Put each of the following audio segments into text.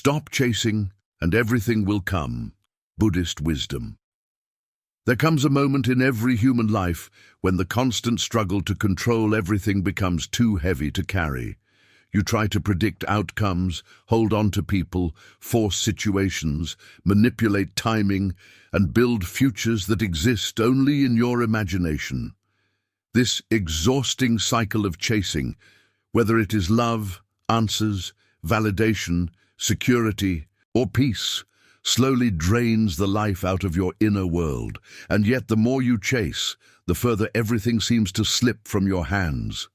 Stop chasing, and everything will come. Buddhist wisdom. There comes a moment in every human life when the constant struggle to control everything becomes too heavy to carry. You try to predict outcomes, hold on to people, force situations, manipulate timing, and build futures that exist only in your imagination. This exhausting cycle of chasing, whether it is love, answers, validation, security, or peace, slowly drains the life out of your inner world, and yet the more you chase, the further everything seems to slip from your hands.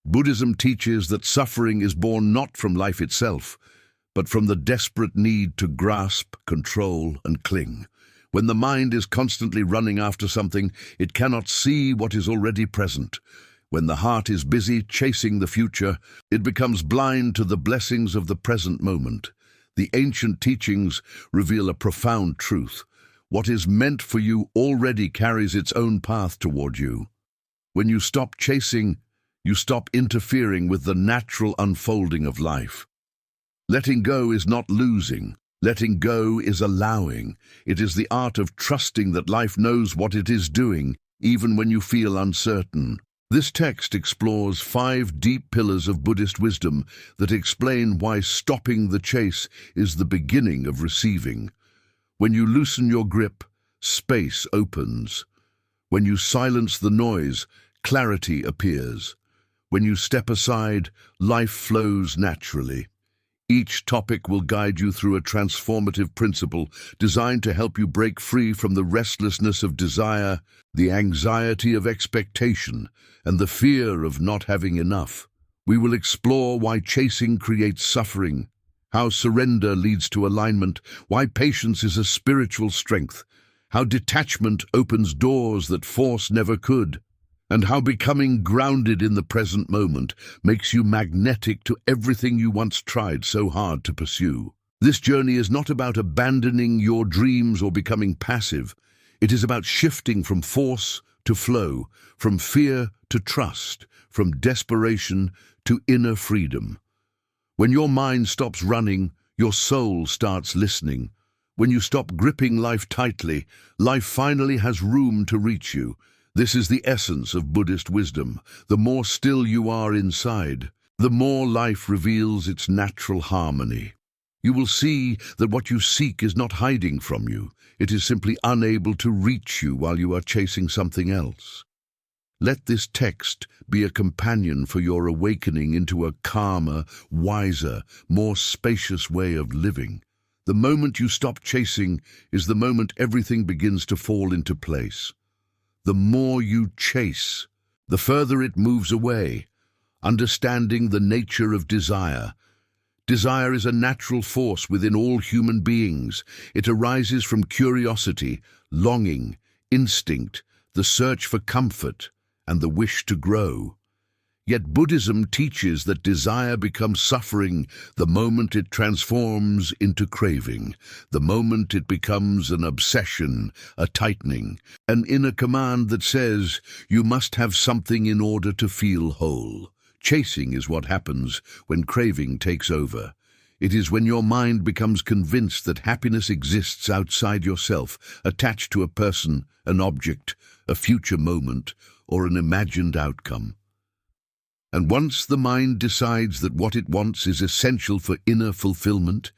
Buddhism teaches that suffering is born not from life itself, but from the desperate need to grasp, control, and cling. When the mind is constantly running after something, it cannot see what is already present. When the heart is busy chasing the future, it becomes blind to the blessings of the present moment. The ancient teachings reveal a profound truth. What is meant for you already carries its own path toward you. When you stop chasing, you stop interfering with the natural unfolding of life. Letting go is not losing. Letting go is allowing. It is the art of trusting that life knows what it is doing, even when you feel uncertain. This text explores 5 deep pillars of Buddhist wisdom that explain why stopping the chase is the beginning of receiving. When you loosen your grip, space opens. When you silence the noise, clarity appears. When you step aside, life flows naturally. Each topic will guide you through a transformative principle designed to help you break free from the restlessness of desire, the anxiety of expectation, and the fear of not having enough. We will explore why chasing creates suffering, how surrender leads to alignment, why patience is a spiritual strength, how detachment opens doors that force never could, and how becoming grounded in the present moment makes you magnetic to everything you once tried so hard to pursue. This journey is not about abandoning your dreams or becoming passive. It is about shifting from force to flow, from fear to trust, from desperation to inner freedom. When your mind stops running, your soul starts listening. When you stop gripping life tightly, life finally has room to reach you. This is the essence of Buddhist wisdom. The more still you are inside, the more life reveals its natural harmony. You will see that what you seek is not hiding from you. It is simply unable to reach you while you are chasing something else. Let this text be a companion for your awakening into a calmer, wiser, more spacious way of living. The moment you stop chasing is the moment everything begins to fall into place. The more you chase, the further it moves away. Understanding the nature of desire. Desire is a natural force within all human beings. It arises from curiosity, longing, instinct, the search for comfort, and the wish to grow. Yet Buddhism teaches that desire becomes suffering the moment it transforms into craving, the moment it becomes an obsession, a tightening, an inner command that says you must have something in order to feel whole. Chasing is what happens when craving takes over. It is when your mind becomes convinced that happiness exists outside yourself, attached to a person, an object, a future moment, or an imagined outcome. And once the mind decides that what it wants is essential for inner fulfillment,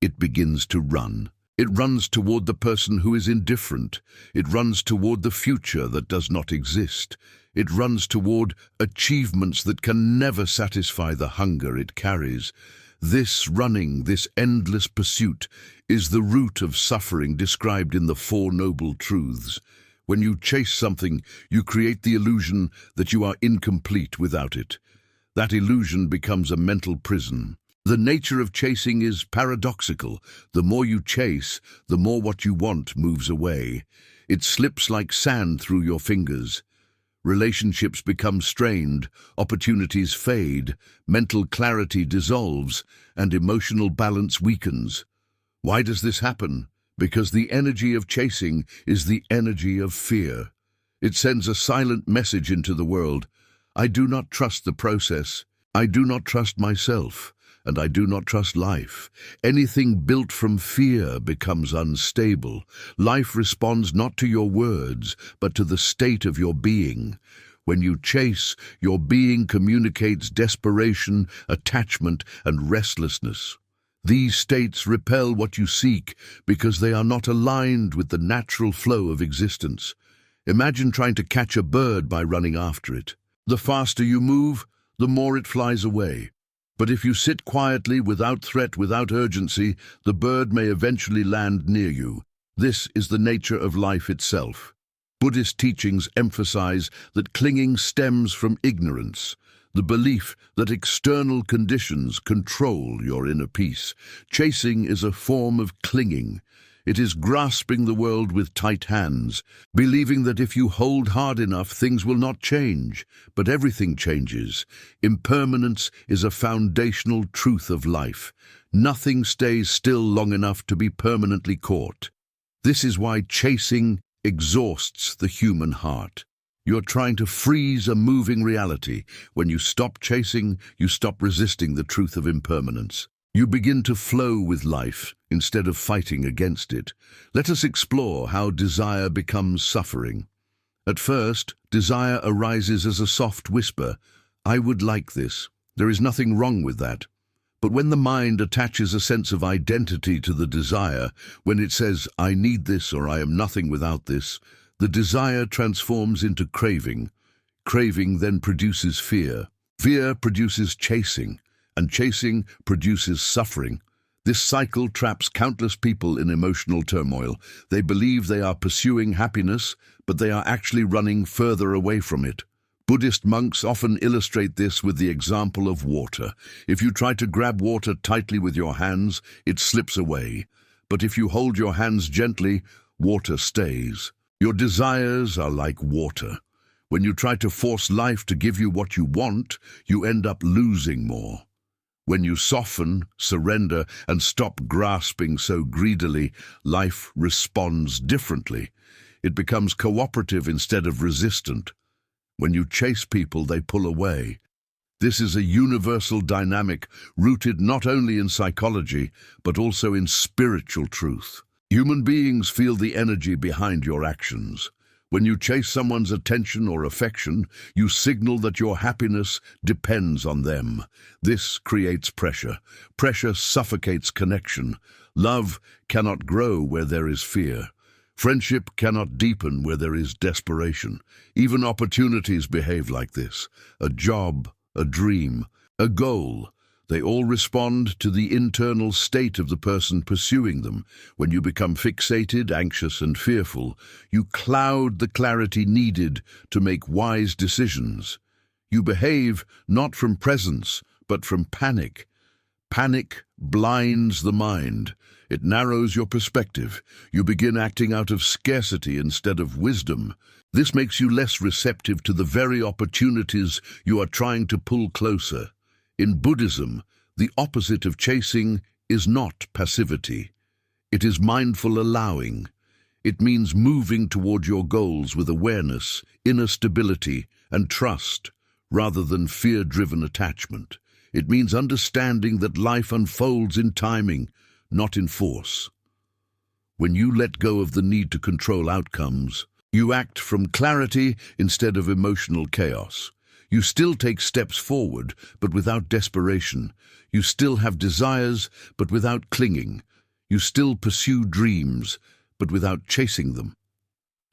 it begins to run. It runs toward the person who is indifferent. It runs toward the future that does not exist. It runs toward achievements that can never satisfy the hunger it carries. This running, this endless pursuit, is the root of suffering described in the Four Noble Truths. When you chase something, you create the illusion that you are incomplete without it. That illusion becomes a mental prison. The nature of chasing is paradoxical. The more you chase, the more what you want moves away. It slips like sand through your fingers. Relationships become strained, opportunities fade, mental clarity dissolves, and emotional balance weakens. Why does this happen? Because the energy of chasing is the energy of fear. It sends a silent message into the world. I do not trust the process. I do not trust myself. and I do not trust life. Anything built from fear becomes unstable. Life responds not to your words, but to the state of your being. When you chase, your being communicates desperation, attachment, and restlessness. These states repel what you seek because they are not aligned with the natural flow of existence. Imagine trying to catch a bird by running after it. The faster you move, the more it flies away. But if you sit quietly, without threat, without urgency, the bird may eventually land near you. This is the nature of life itself. Buddhist teachings emphasize that clinging stems from ignorance, the belief that external conditions control your inner peace. Chasing is a form of clinging. It is grasping the world with tight hands, believing that if you hold hard enough, things will not change. But everything changes. Impermanence is a foundational truth of life. Nothing stays still long enough to be permanently caught. This is why chasing exhausts the human heart. You're trying to freeze a moving reality. When you stop chasing, you stop resisting the truth of impermanence. You begin to flow with life instead of fighting against it. Let us explore how desire becomes suffering. At first, desire arises as a soft whisper. I would like this. There is nothing wrong with that. But when the mind attaches a sense of identity to the desire, when it says, I need this or I am nothing without this, the desire transforms into craving. Craving then produces fear. Fear produces chasing, and chasing produces suffering. This cycle traps countless people in emotional turmoil. They believe they are pursuing happiness, but they are actually running further away from it. Buddhist monks often illustrate this with the example of water. If you try to grab water tightly with your hands, it slips away. But if you hold your hands gently, water stays. Your desires are like water. When you try to force life to give you what you want, you end up losing more. When you soften, surrender, and stop grasping so greedily, life responds differently. It becomes cooperative instead of resistant. When you chase people, they pull away. This is a universal dynamic rooted not only in psychology, but also in spiritual truth. Human beings feel the energy behind your actions. When you chase someone's attention or affection, you signal that your happiness depends on them. This creates pressure. Pressure suffocates connection. Love cannot grow where there is fear. Friendship cannot deepen where there is desperation. Even opportunities behave like this. A job, a dream, a goal. They all respond to the internal state of the person pursuing them. When you become fixated, anxious, and fearful, you cloud the clarity needed to make wise decisions. You behave not from presence, but from panic. Panic blinds the mind. It narrows your perspective. You begin acting out of scarcity instead of wisdom. This makes you less receptive to the very opportunities you are trying to pull closer. In Buddhism, the opposite of chasing is not passivity. It is mindful allowing. It means moving toward your goals with awareness, inner stability, and trust, rather than fear-driven attachment. It means understanding that life unfolds in timing, not in force. When you let go of the need to control outcomes, you act from clarity instead of emotional chaos. You still take steps forward, but without desperation. You still have desires, but without clinging. You still pursue dreams, but without chasing them.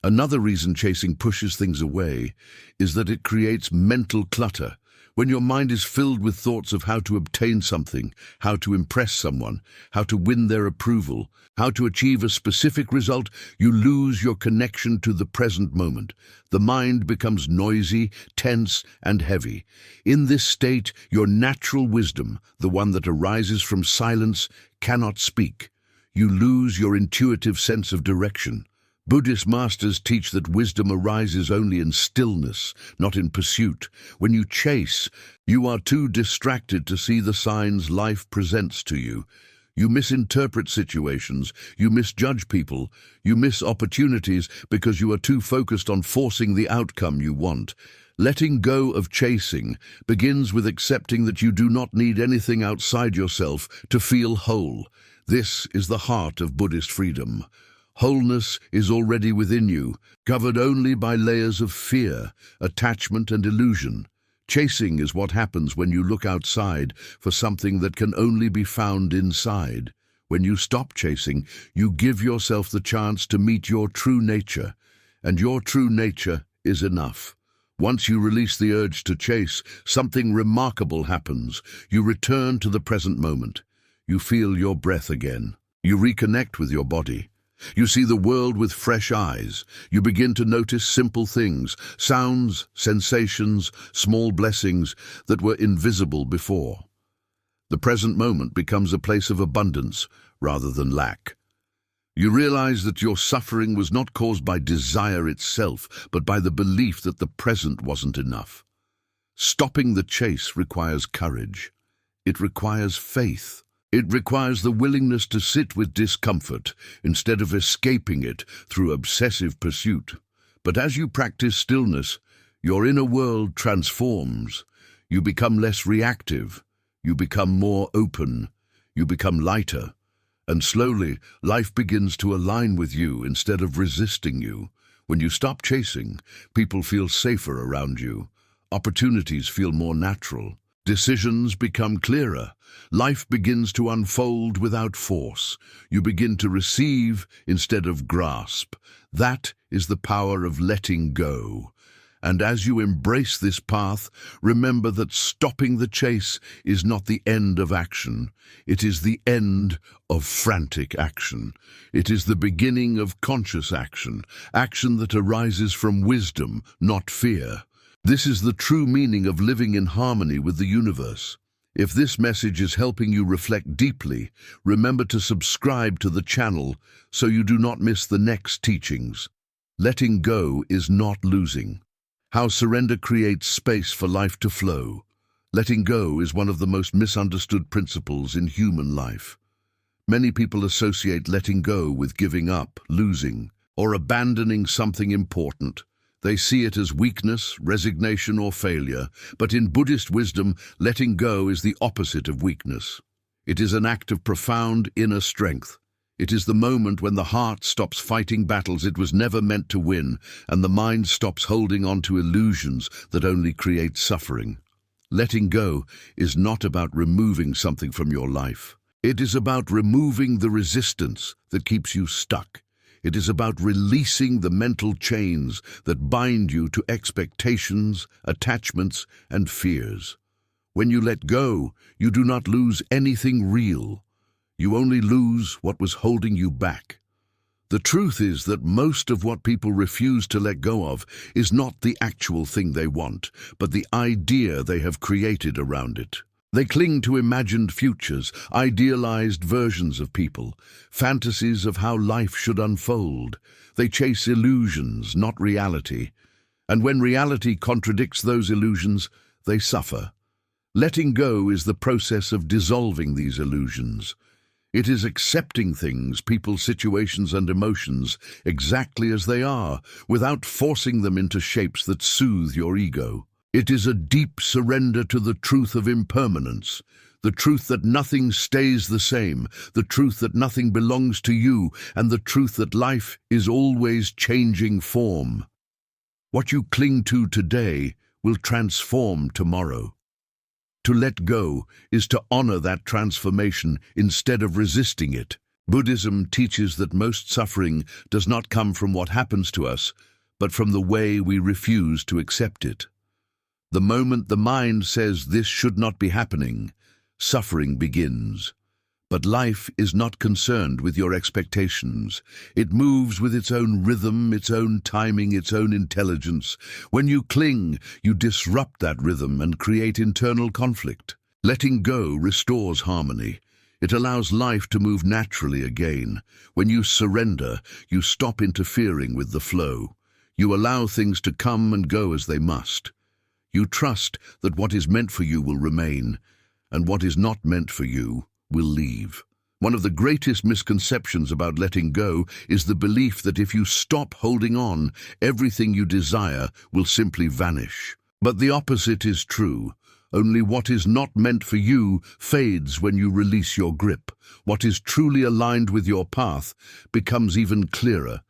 Another reason chasing pushes things away is that it creates mental clutter. When your mind is filled with thoughts of how to obtain something, how to impress someone, how to win their approval, how to achieve a specific result, you lose your connection to the present moment. The mind becomes noisy, tense, and heavy. In this state, your natural wisdom, the one that arises from silence, cannot speak. You lose your intuitive sense of direction. Buddhist masters teach that wisdom arises only in stillness, not in pursuit. When you chase, you are too distracted to see the signs life presents to you. You misinterpret situations, you misjudge people, you miss opportunities because you are too focused on forcing the outcome you want. Letting go of chasing begins with accepting that you do not need anything outside yourself to feel whole. This is the heart of Buddhist freedom. Wholeness is already within you, covered only by layers of fear, attachment, and illusion. Chasing is what happens when you look outside for something that can only be found inside. When you stop chasing, you give yourself the chance to meet your true nature, and your true nature is enough. Once you release the urge to chase, something remarkable happens. You return to the present moment. You feel your breath again. You reconnect with your body. You see the world with fresh eyes. You begin to notice simple things, sounds, sensations, small blessings that were invisible before. The present moment becomes a place of abundance rather than lack. You realize that your suffering was not caused by desire itself, but by the belief that the present wasn't enough. Stopping the chase requires courage. It requires faith. It requires the willingness to sit with discomfort instead of escaping it through obsessive pursuit. But as you practice stillness, your inner world transforms. You become less reactive. You become more open. You become lighter. And slowly, life begins to align with you instead of resisting you. When you stop chasing, people feel safer around you. Opportunities feel more natural. Decisions become clearer. Life begins to unfold without force. You begin to receive instead of grasp. That is the power of letting go. And as you embrace this path, remember that stopping the chase is not the end of action. It is the end of frantic action. It is the beginning of conscious action, action that arises from wisdom, not fear. This is the true meaning of living in harmony with the universe. If this message is helping you reflect deeply, remember to subscribe to the channel so you do not miss the next teachings. Letting go is not losing. How surrender creates space for life to flow. Letting go is one of the most misunderstood principles in human life. Many people associate letting go with giving up, losing, or abandoning something important. They see it as weakness, resignation, or failure, but in Buddhist wisdom, letting go is the opposite of weakness. It is an act of profound inner strength. It is the moment when the heart stops fighting battles it was never meant to win, and the mind stops holding on to illusions that only create suffering. Letting go is not about removing something from your life. It is about removing the resistance that keeps you stuck. It is about releasing the mental chains that bind you to expectations, attachments, and fears. When you let go, you do not lose anything real. You only lose what was holding you back. The truth is that most of what people refuse to let go of is not the actual thing they want, but the idea they have created around it. They cling to imagined futures, idealized versions of people, fantasies of how life should unfold. They chase illusions, not reality. And when reality contradicts those illusions, they suffer. Letting go is the process of dissolving these illusions. It is accepting things, people, situations, and emotions exactly as they are, without forcing them into shapes that soothe your ego. It is a deep surrender to the truth of impermanence, the truth that nothing stays the same, the truth that nothing belongs to you, and the truth that life is always changing form. What you cling to today will transform tomorrow. To let go is to honor that transformation instead of resisting it. Buddhism teaches that most suffering does not come from what happens to us, but from the way we refuse to accept it. The moment the mind says this should not be happening, suffering begins. But life is not concerned with your expectations. It moves with its own rhythm, its own timing, its own intelligence. When you cling, you disrupt that rhythm and create internal conflict. Letting go restores harmony. It allows life to move naturally again. When you surrender, you stop interfering with the flow. You allow things to come and go as they must. You trust that what is meant for you will remain, and what is not meant for you will leave. One of the greatest misconceptions about letting go is the belief that if you stop holding on, everything you desire will simply vanish. But the opposite is true. Only what is not meant for you fades when you release your grip. What is truly aligned with your path becomes even clearer.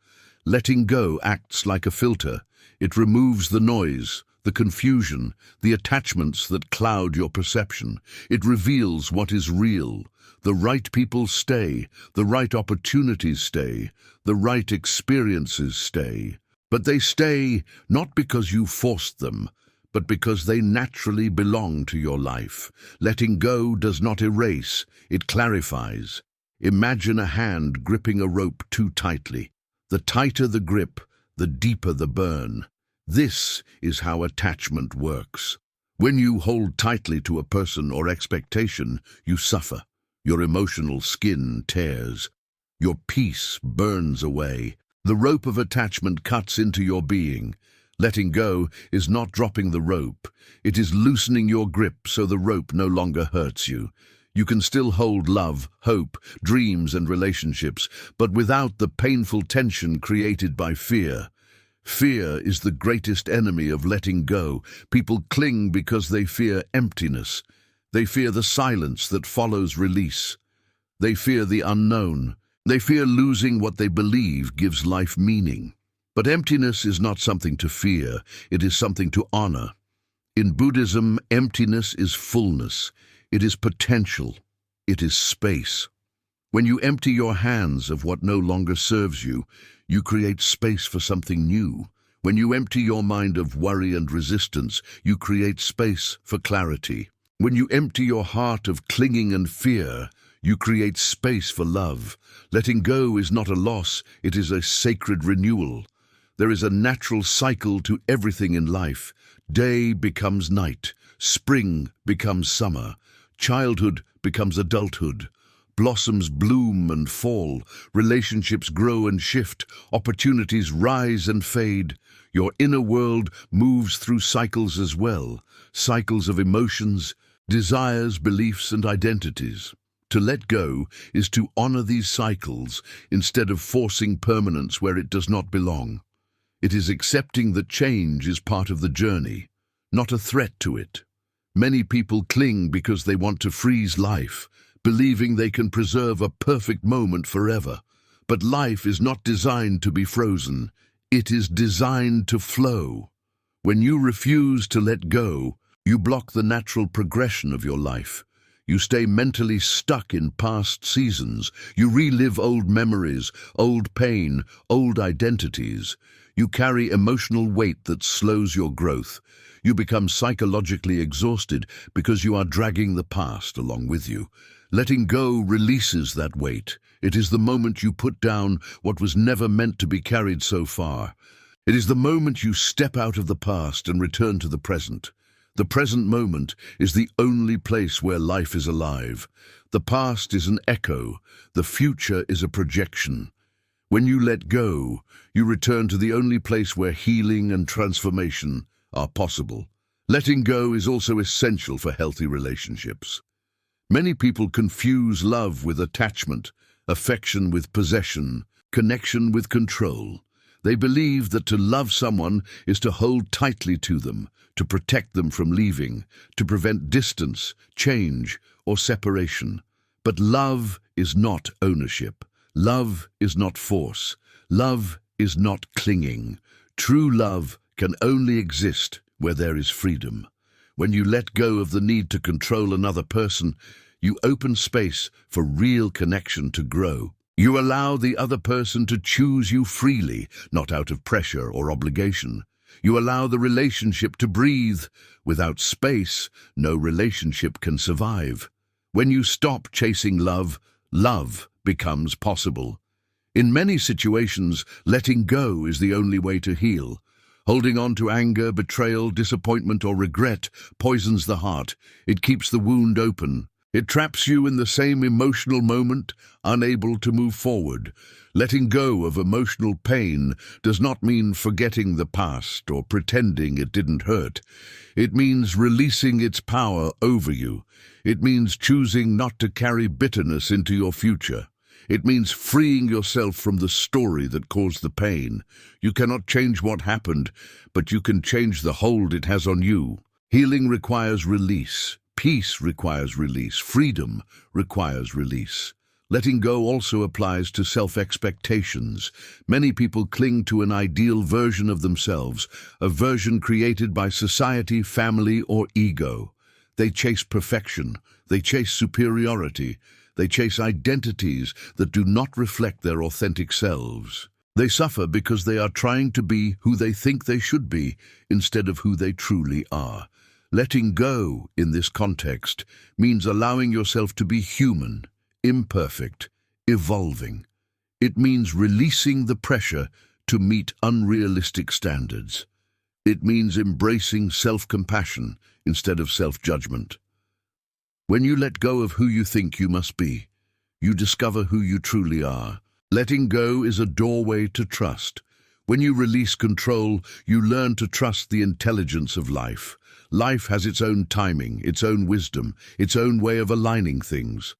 Letting go acts like a filter. It removes the noise, the confusion, the attachments that cloud your perception. It reveals what is real. The right people stay, the right opportunities stay, the right experiences stay. But they stay not because you forced them, but because they naturally belong to your life. Letting go does not erase, it clarifies. Imagine a hand gripping a rope too tightly. The tighter the grip, the deeper the burn. This is how attachment works. When you hold tightly to a person or expectation, you suffer. Your emotional skin tears. Your peace burns away. The rope of attachment cuts into your being. Letting go is not dropping the rope. It is loosening your grip so the rope no longer hurts you. You can still hold love, hope, dreams and relationships, but without the painful tension created by fear. Fear is the greatest enemy of letting go. People cling because they fear emptiness. They fear the silence that follows release. They fear the unknown. They fear losing what they believe gives life meaning. But emptiness is not something to fear, it is something to honor. In Buddhism, emptiness is fullness. It is potential. It is space. When you empty your hands of what no longer serves you, you create space for something new. When you empty your mind of worry and resistance, you create space for clarity. When you empty your heart of clinging and fear, you create space for love. Letting go is not a loss, it is a sacred renewal. There is a natural cycle to everything in life. Day becomes night, spring becomes summer, childhood becomes adulthood. Blossoms bloom and fall, relationships grow and shift, opportunities rise and fade. Your inner world moves through cycles as well, cycles of emotions, desires, beliefs and identities. To let go is to honor these cycles instead of forcing permanence where it does not belong. It is accepting that change is part of the journey, not a threat to it. Many people cling because they want to freeze life, believing they can preserve a perfect moment forever. But life is not designed to be frozen. It is designed to flow. When you refuse to let go, you block the natural progression of your life. You stay mentally stuck in past seasons. You relive old memories, old pain, old identities. You carry emotional weight that slows your growth. You become psychologically exhausted because you are dragging the past along with you. Letting go releases that weight. It is the moment you put down what was never meant to be carried so far. It is the moment you step out of the past and return to the present. The present moment is the only place where life is alive. The past is an echo. The future is a projection. When you let go, you return to the only place where healing and transformation are possible. Letting go is also essential for healthy relationships. Many people confuse love with attachment, affection with possession, connection with control. They believe that to love someone is to hold tightly to them, to protect them from leaving, to prevent distance, change, or separation. But love is not ownership. Love is not force. Love is not clinging. True love can only exist where there is freedom. When you let go of the need to control another person, you open space for real connection to grow. You allow the other person to choose you freely, not out of pressure or obligation. You allow the relationship to breathe. Without space, no relationship can survive. When you stop chasing love, love becomes possible. In many situations, letting go is the only way to heal. Holding on to anger, betrayal, disappointment, or regret poisons the heart. It keeps the wound open. It traps you in the same emotional moment, unable to move forward. Letting go of emotional pain does not mean forgetting the past or pretending it didn't hurt. It means releasing its power over you. It means choosing not to carry bitterness into your future. It means freeing yourself from the story that caused the pain. You cannot change what happened, but you can change the hold it has on you. Healing requires release. Peace requires release. Freedom requires release. Letting go also applies to self-expectations. Many people cling to an ideal version of themselves, a version created by society, family, or ego. They chase perfection. They chase superiority. They chase identities that do not reflect their authentic selves. They suffer because they are trying to be who they think they should be instead of who they truly are. Letting go, in this context, means allowing yourself to be human, imperfect, evolving. It means releasing the pressure to meet unrealistic standards. It means embracing self-compassion instead of self-judgment. When you let go of who you think you must be, you discover who you truly are. Letting go is a doorway to trust. When you release control, you learn to trust the intelligence of life. Life has its own timing, its own wisdom, its own way of aligning things.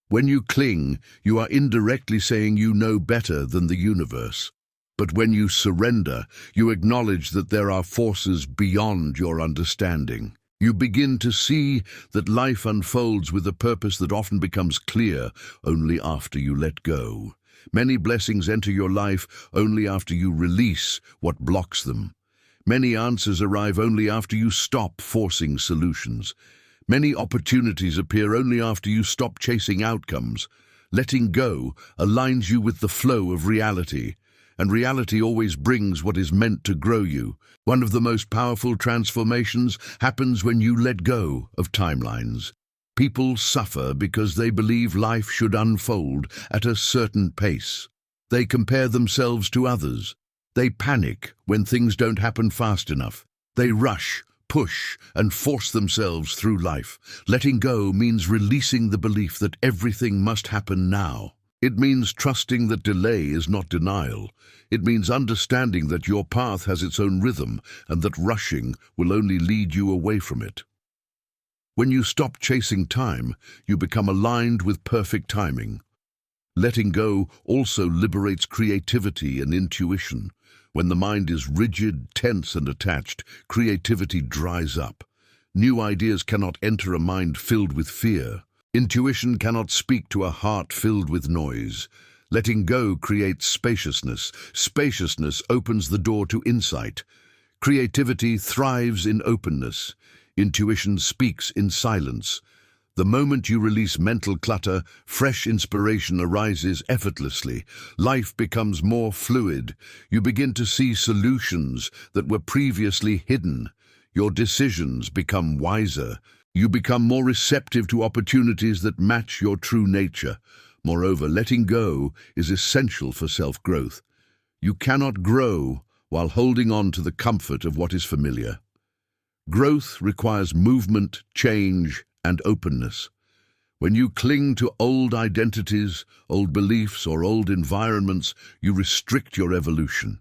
When you cling, you are indirectly saying you know better than the universe. But when you surrender, you acknowledge that there are forces beyond your understanding. You begin to see that life unfolds with a purpose that often becomes clear only after you let go. Many blessings enter your life only after you release what blocks them. Many answers arrive only after you stop forcing solutions. Many opportunities appear only after you stop chasing outcomes. Letting go aligns you with the flow of reality, and reality always brings what is meant to grow you. One of the most powerful transformations happens when you let go of timelines. People suffer because they believe life should unfold at a certain pace. They compare themselves to others. They panic when things don't happen fast enough. They rush, push, and force themselves through life. Letting go means releasing the belief that everything must happen now. It means trusting that delay is not denial. It means understanding that your path has its own rhythm and that rushing will only lead you away from it. When you stop chasing time, you become aligned with perfect timing. Letting go also liberates creativity and intuition. When the mind is rigid, tense, and attached, creativity dries up. New ideas cannot enter a mind filled with fear. Intuition cannot speak to a heart filled with noise. Letting go creates spaciousness. Spaciousness opens the door to insight. Creativity thrives in openness. Intuition speaks in silence. The moment you release mental clutter, fresh inspiration arises effortlessly. Life becomes more fluid. You begin to see solutions that were previously hidden. Your decisions become wiser. You become more receptive to opportunities that match your true nature. Moreover, letting go is essential for self-growth. You cannot grow while holding on to the comfort of what is familiar. Growth requires movement, change, and openness. When you cling to old identities, old beliefs, or old environments, you restrict your evolution.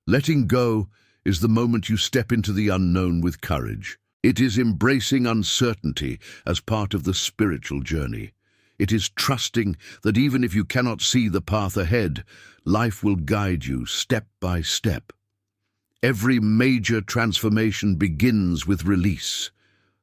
Letting go is the moment you step into the unknown with courage. It is embracing uncertainty as part of the spiritual journey. It is trusting that even if you cannot see the path ahead, life will guide you step by step. Every major transformation begins with release.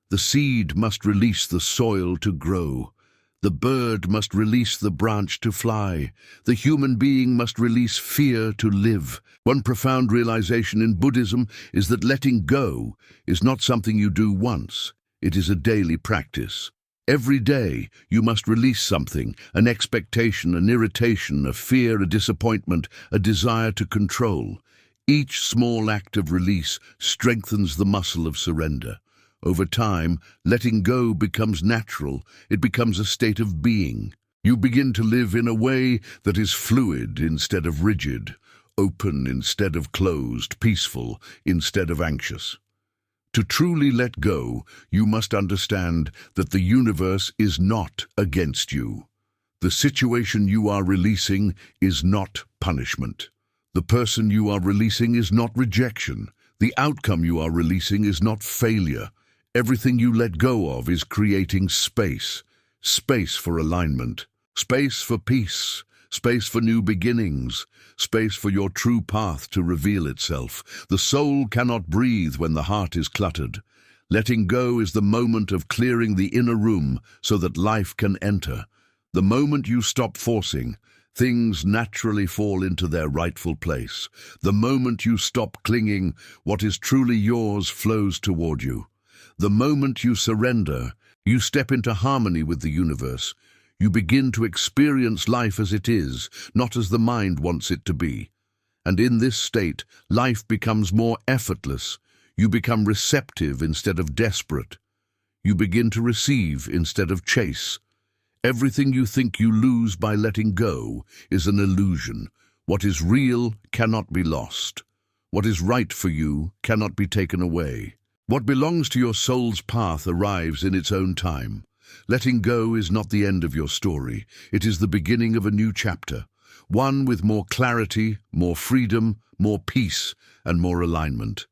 The seed must release the soil to grow. The bird must release the branch to fly. The human being must release fear to live. One profound realization in Buddhism is that letting go is not something you do once. It is a daily practice. Every day you must release something, an expectation, an irritation, a fear, a disappointment, a desire to control. Each small act of release strengthens the muscle of surrender. Over time, letting go becomes natural. It becomes a state of being. You begin to live in a way that is fluid instead of rigid, open instead of closed, peaceful instead of anxious. To truly let go, you must understand that the universe is not against you. The situation you are releasing is not punishment. The person you are releasing is not rejection. The outcome you are releasing is not failure. Everything you let go of is creating space, space for alignment. Space for peace, space for new beginnings, space for your true path to reveal itself. The soul cannot breathe when the heart is cluttered. Letting go is the moment of clearing the inner room so that life can enter. The moment you stop forcing, things naturally fall into their rightful place. The moment you stop clinging, what is truly yours flows toward you. The moment you surrender, you step into harmony with the universe. You begin to experience life as it is, not as the mind wants it to be. And in this state, life becomes more effortless. You become receptive instead of desperate. You begin to receive instead of chase. Everything you think you lose by letting go is an illusion. What is real cannot be lost. What is right for you cannot be taken away. What belongs to your soul's path arrives in its own time. Letting go is not the end of your story. It is the beginning of a new chapter, one with more clarity, more freedom, more peace, and more alignment.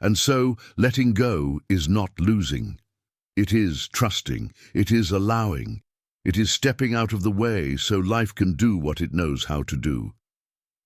And so, letting go is not losing. It is trusting. It is allowing. It is stepping out of the way so life can do what it knows how to do.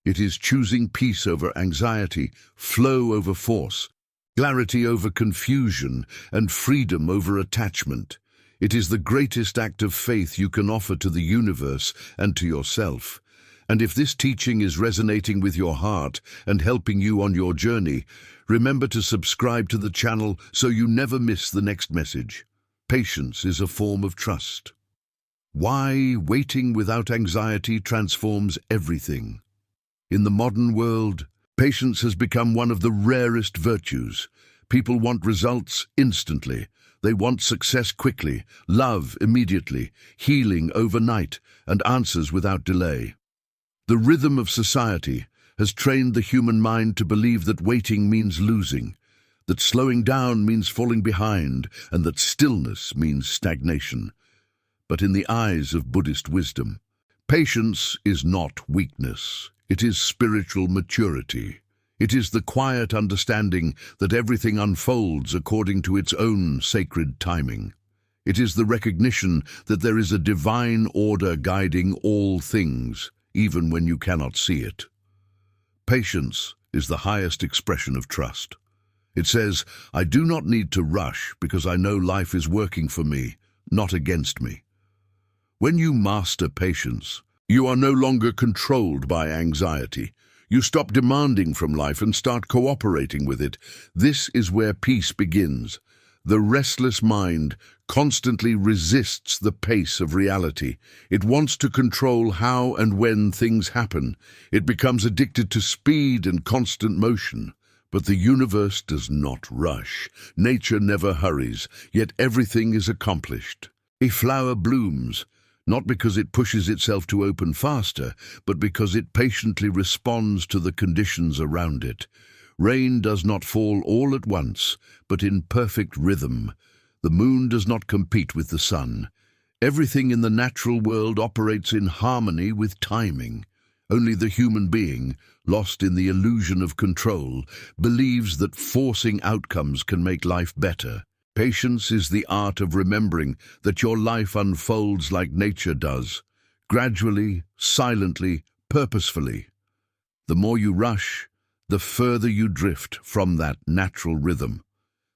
It is choosing peace over anxiety, flow over force, clarity over confusion, and freedom over attachment. It is the greatest act of faith you can offer to the universe and to yourself. And if this teaching is resonating with your heart and helping you on your journey, remember to subscribe to the channel so you never miss the next message. Patience is a form of trust. Why waiting without anxiety transforms everything. In the modern world, patience has become one of the rarest virtues. People want results instantly. They want success quickly, love immediately, healing overnight, and answers without delay. The rhythm of society has trained the human mind to believe that waiting means losing, that slowing down means falling behind, and that stillness means stagnation. But in the eyes of Buddhist wisdom, patience is not weakness. It is spiritual maturity. It is the quiet understanding that everything unfolds according to its own sacred timing. It is the recognition that there is a divine order guiding all things, even when you cannot see it. Patience is the highest expression of trust. It says, I do not need to rush because I know life is working for me, not against me. When you master patience, you are no longer controlled by anxiety. You stop demanding from life and start cooperating with it. This is where peace begins. The restless mind constantly resists the pace of reality. It wants to control how and when things happen. It becomes addicted to speed and constant motion. But the universe does not rush. Nature never hurries, yet everything is accomplished. A flower blooms, not because it pushes itself to open faster, but because it patiently responds to the conditions around it. Rain does not fall all at once, but in perfect rhythm. The moon does not compete with the sun. Everything in the natural world operates in harmony with timing. Only the human being, lost in the illusion of control, believes that forcing outcomes can make life better. Patience is the art of remembering that your life unfolds like nature does, gradually, silently, purposefully. The more you rush, the further you drift from that natural rhythm.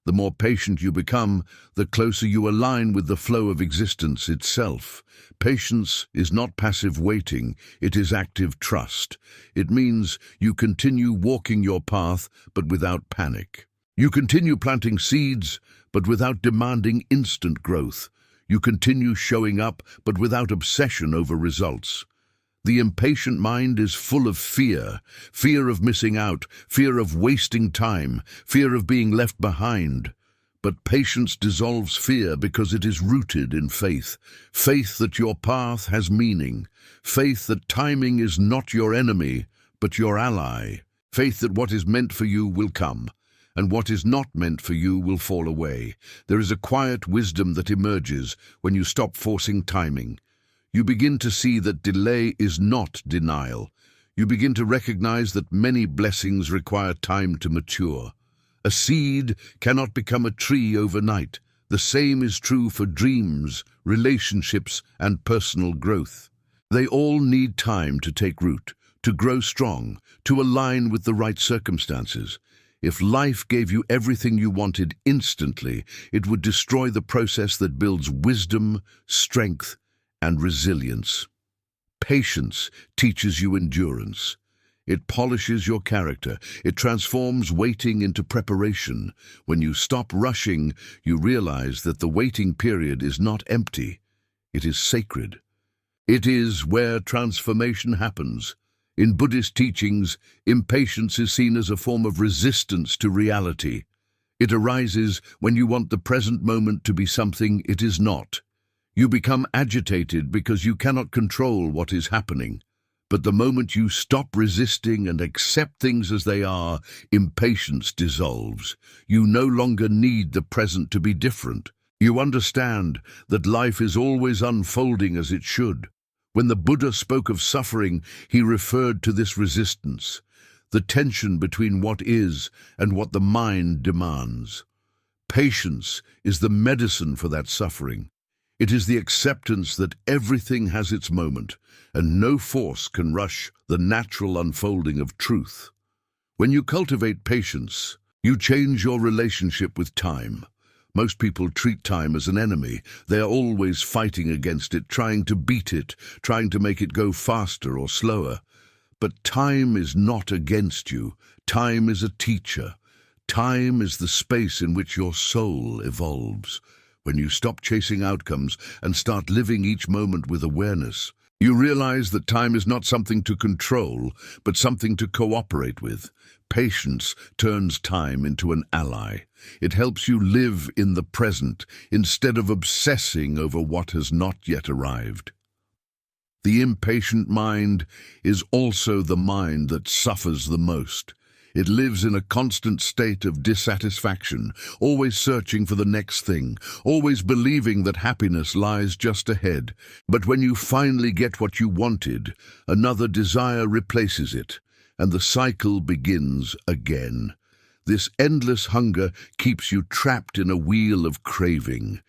The more patient you become, the closer you align with the flow of existence itself. Patience is not passive waiting, it is active trust. It means you continue walking your path, but without panic. You continue planting seeds, but without demanding instant growth. You continue showing up, but without obsession over results. The impatient mind is full of fear, fear of missing out, fear of wasting time, fear of being left behind. But patience dissolves fear because it is rooted in faith. Faith that your path has meaning. Faith that timing is not your enemy, but your ally. Faith that what is meant for you will come, and what is not meant for you will fall away. There is a quiet wisdom that emerges when you stop forcing timing. You begin to see that delay is not denial. You begin to recognize that many blessings require time to mature. A seed cannot become a tree overnight. The same is true for dreams, relationships, and personal growth. They all need time to take root, to grow strong, to align with the right circumstances. If life gave you everything you wanted instantly, it would destroy the process that builds wisdom, strength, and resilience. Patience teaches you endurance. It polishes your character. It transforms waiting into preparation. When you stop rushing, you realize that the waiting period is not empty. It is sacred. It is where transformation happens. In Buddhist teachings, impatience is seen as a form of resistance to reality. It arises when you want the present moment to be something it is not. You become agitated because you cannot control what is happening. But the moment you stop resisting and accept things as they are, impatience dissolves. You no longer need the present to be different. You understand that life is always unfolding as it should. When the Buddha spoke of suffering, he referred to this resistance, the tension between what is and what the mind demands. Patience is the medicine for that suffering. It is the acceptance that everything has its moment, and no force can rush the natural unfolding of truth. When you cultivate patience, you change your relationship with time. Most people treat time as an enemy. They are always fighting against it, trying to beat it, trying to make it go faster or slower. But time is not against you. Time is a teacher. Time is the space in which your soul evolves. When you stop chasing outcomes and start living each moment with awareness, you realize that time is not something to control, but something to cooperate with. Patience turns time into an ally. It helps you live in the present instead of obsessing over what has not yet arrived. The impatient mind is also the mind that suffers the most. It lives in a constant state of dissatisfaction, always searching for the next thing, always believing that happiness lies just ahead. But when you finally get what you wanted, another desire replaces it, and the cycle begins again. This endless hunger keeps you trapped in a wheel of craving.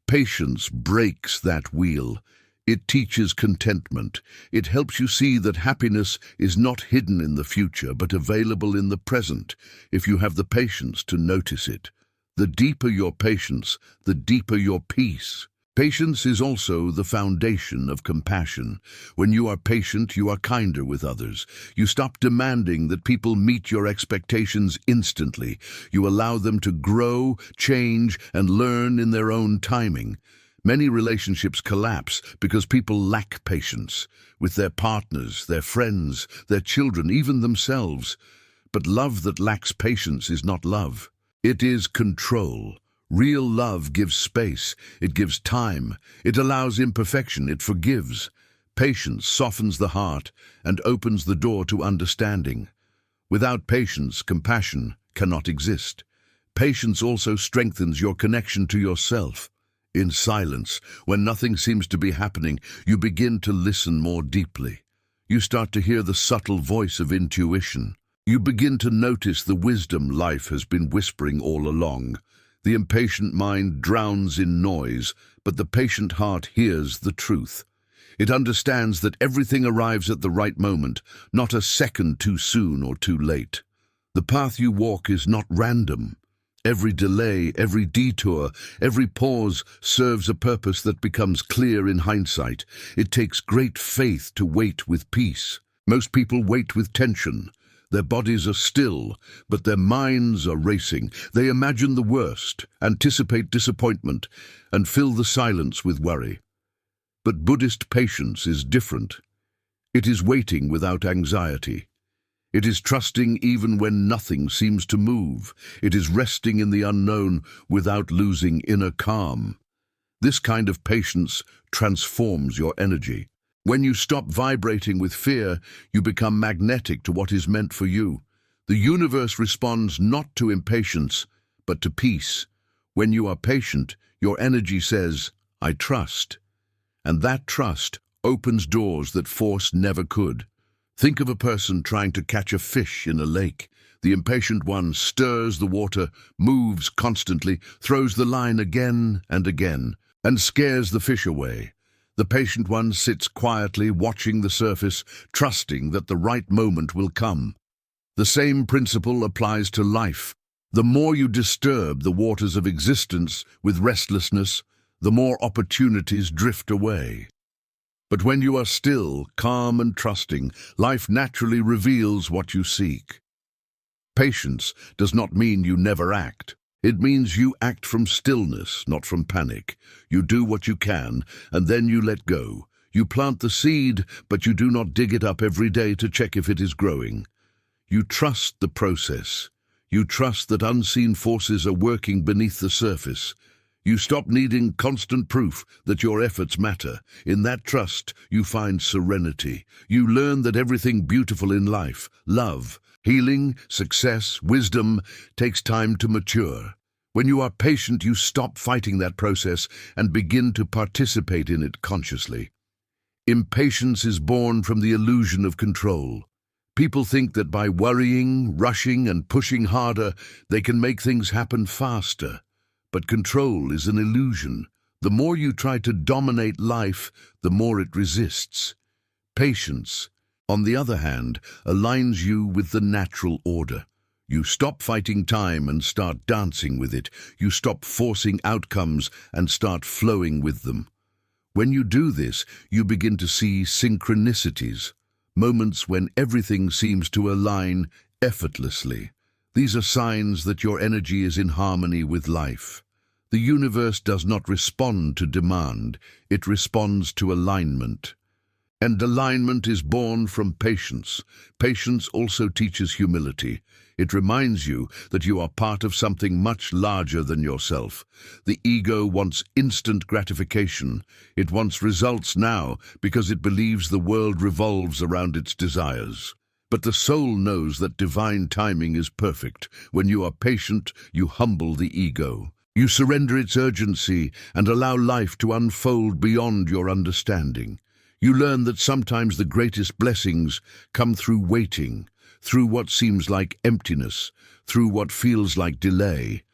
Patience breaks that wheel. It teaches contentment. It helps you see that happiness is not hidden in the future, but available in the present, if you have the patience to notice it. The deeper your patience, the deeper your peace. Patience is also the foundation of compassion. When you are patient, you are kinder with others. You stop demanding that people meet your expectations instantly. You allow them to grow, change, and learn in their own timing. Many relationships collapse because people lack patience with their partners, their friends, their children, even themselves. But love that lacks patience is not love. It is control. Real love gives space. It gives time. It allows imperfection. It forgives. Patience softens the heart and opens the door to understanding. Without patience, compassion cannot exist. Patience also strengthens your connection to yourself. In silence, when nothing seems to be happening, you begin to listen more deeply. You start to hear the subtle voice of intuition. You begin to notice the wisdom life has been whispering all along. The impatient mind drowns in noise, but the patient heart hears the truth. It understands that everything arrives at the right moment, not a second too soon or too late. The path you walk is not random. Every delay, every detour, every pause serves a purpose that becomes clear in hindsight. It takes great faith to wait with peace. Most people wait with tension. Their bodies are still, but their minds are racing. They imagine the worst, anticipate disappointment, and fill the silence with worry. But Buddhist patience is different. It is waiting without anxiety. It is trusting even when nothing seems to move. It is resting in the unknown without losing inner calm. This kind of patience transforms your energy. When you stop vibrating with fear, you become magnetic to what is meant for you. The universe responds not to impatience, but to peace. When you are patient, your energy says, "I trust." And that trust opens doors that force never could. Think of a person trying to catch a fish in a lake. The impatient one stirs the water, moves constantly, throws the line again and again, and scares the fish away. The patient one sits quietly watching the surface, trusting that the right moment will come. The same principle applies to life. The more you disturb the waters of existence with restlessness, the more opportunities drift away. But when you are still, calm and trusting, life naturally reveals what you seek. Patience does not mean you never act. It means you act from stillness, not from panic. You do what you can, and then you let go. You plant the seed, but you do not dig it up every day to check if it is growing. You trust the process. You trust that unseen forces are working beneath the surface. You stop needing constant proof that your efforts matter. In that trust, you find serenity. You learn that everything beautiful in life, love, healing, success, wisdom, takes time to mature. When you are patient, you stop fighting that process and begin to participate in it consciously. Impatience is born from the illusion of control. People think that by worrying, rushing, and pushing harder, they can make things happen faster. But control is an illusion. The more you try to dominate life, the more it resists. Patience, on the other hand, aligns you with the natural order. You stop fighting time and start dancing with it. You stop forcing outcomes and start flowing with them. When you do this, you begin to see synchronicities, moments when everything seems to align effortlessly. These are signs that your energy is in harmony with life. The universe does not respond to demand, it responds to alignment. And alignment is born from patience. Patience also teaches humility. It reminds you that you are part of something much larger than yourself. The ego wants instant gratification. It wants results now because it believes the world revolves around its desires. But the soul knows that divine timing is perfect. When you are patient, you humble the ego. You surrender its urgency and allow life to unfold beyond your understanding. You learn that sometimes the greatest blessings come through waiting, through what seems like emptiness, through what feels like delay.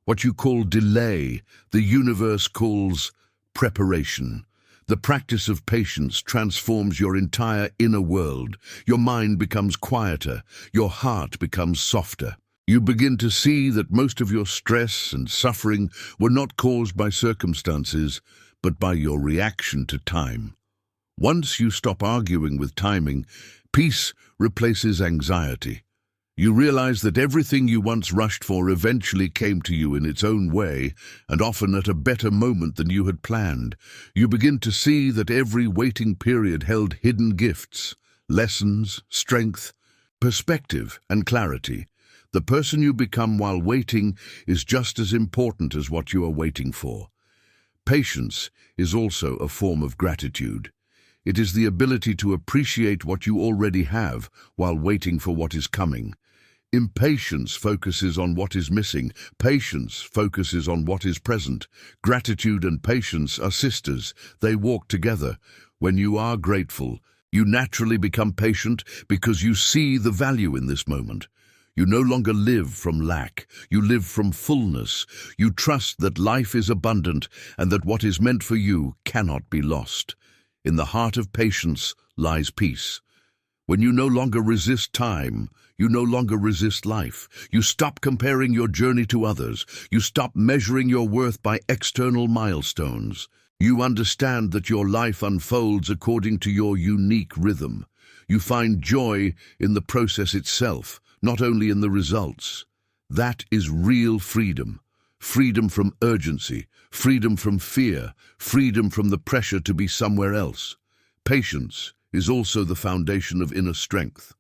What you call delay, the universe calls preparation. The practice of patience transforms your entire inner world. Your mind becomes quieter, your heart becomes softer. You begin to see that most of your stress and suffering were not caused by circumstances, but by your reaction to time. Once you stop arguing with timing, peace replaces anxiety. You realize that everything you once rushed for eventually came to you in its own way, and often at a better moment than you had planned. You begin to see that every waiting period held hidden gifts, lessons, strength, perspective, and clarity. The person you become while waiting is just as important as what you are waiting for. Patience is also a form of gratitude. It is the ability to appreciate what you already have while waiting for what is coming. Impatience focuses on what is missing. Patience focuses on what is present. Gratitude and patience are sisters. They walk together. When you are grateful, you naturally become patient because you see the value in this moment. You no longer live from lack. You live from fullness. You trust that life is abundant and that what is meant for you cannot be lost. In the heart of patience lies peace. When you no longer resist time, you no longer resist life. You stop comparing your journey to others. You stop measuring your worth by external milestones. You understand that your life unfolds according to your unique rhythm. You find joy in the process itself, not only in the results. That is real freedom. Freedom from urgency, freedom from fear, freedom from the pressure to be somewhere else. Patience is also the foundation of inner strength.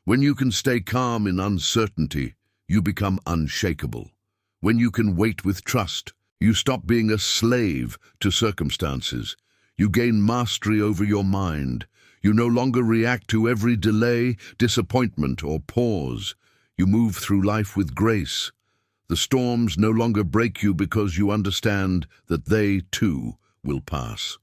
When you can stay calm in uncertainty, you become unshakable. When you can wait with trust, you stop being a slave to circumstances. You gain mastery over your mind. You no longer react to every delay, disappointment, or pause. You move through life with grace. The storms no longer break you because you understand that they, too, will pass.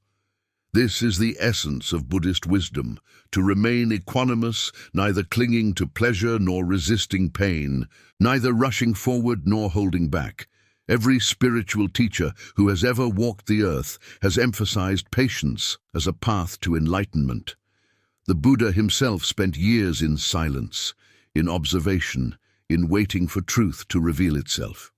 This is the essence of Buddhist wisdom, to remain equanimous, neither clinging to pleasure nor resisting pain, neither rushing forward nor holding back. Every spiritual teacher who has ever walked the earth has emphasized patience as a path to enlightenment. The Buddha himself spent years in silence, in observation, in waiting for truth to reveal itself.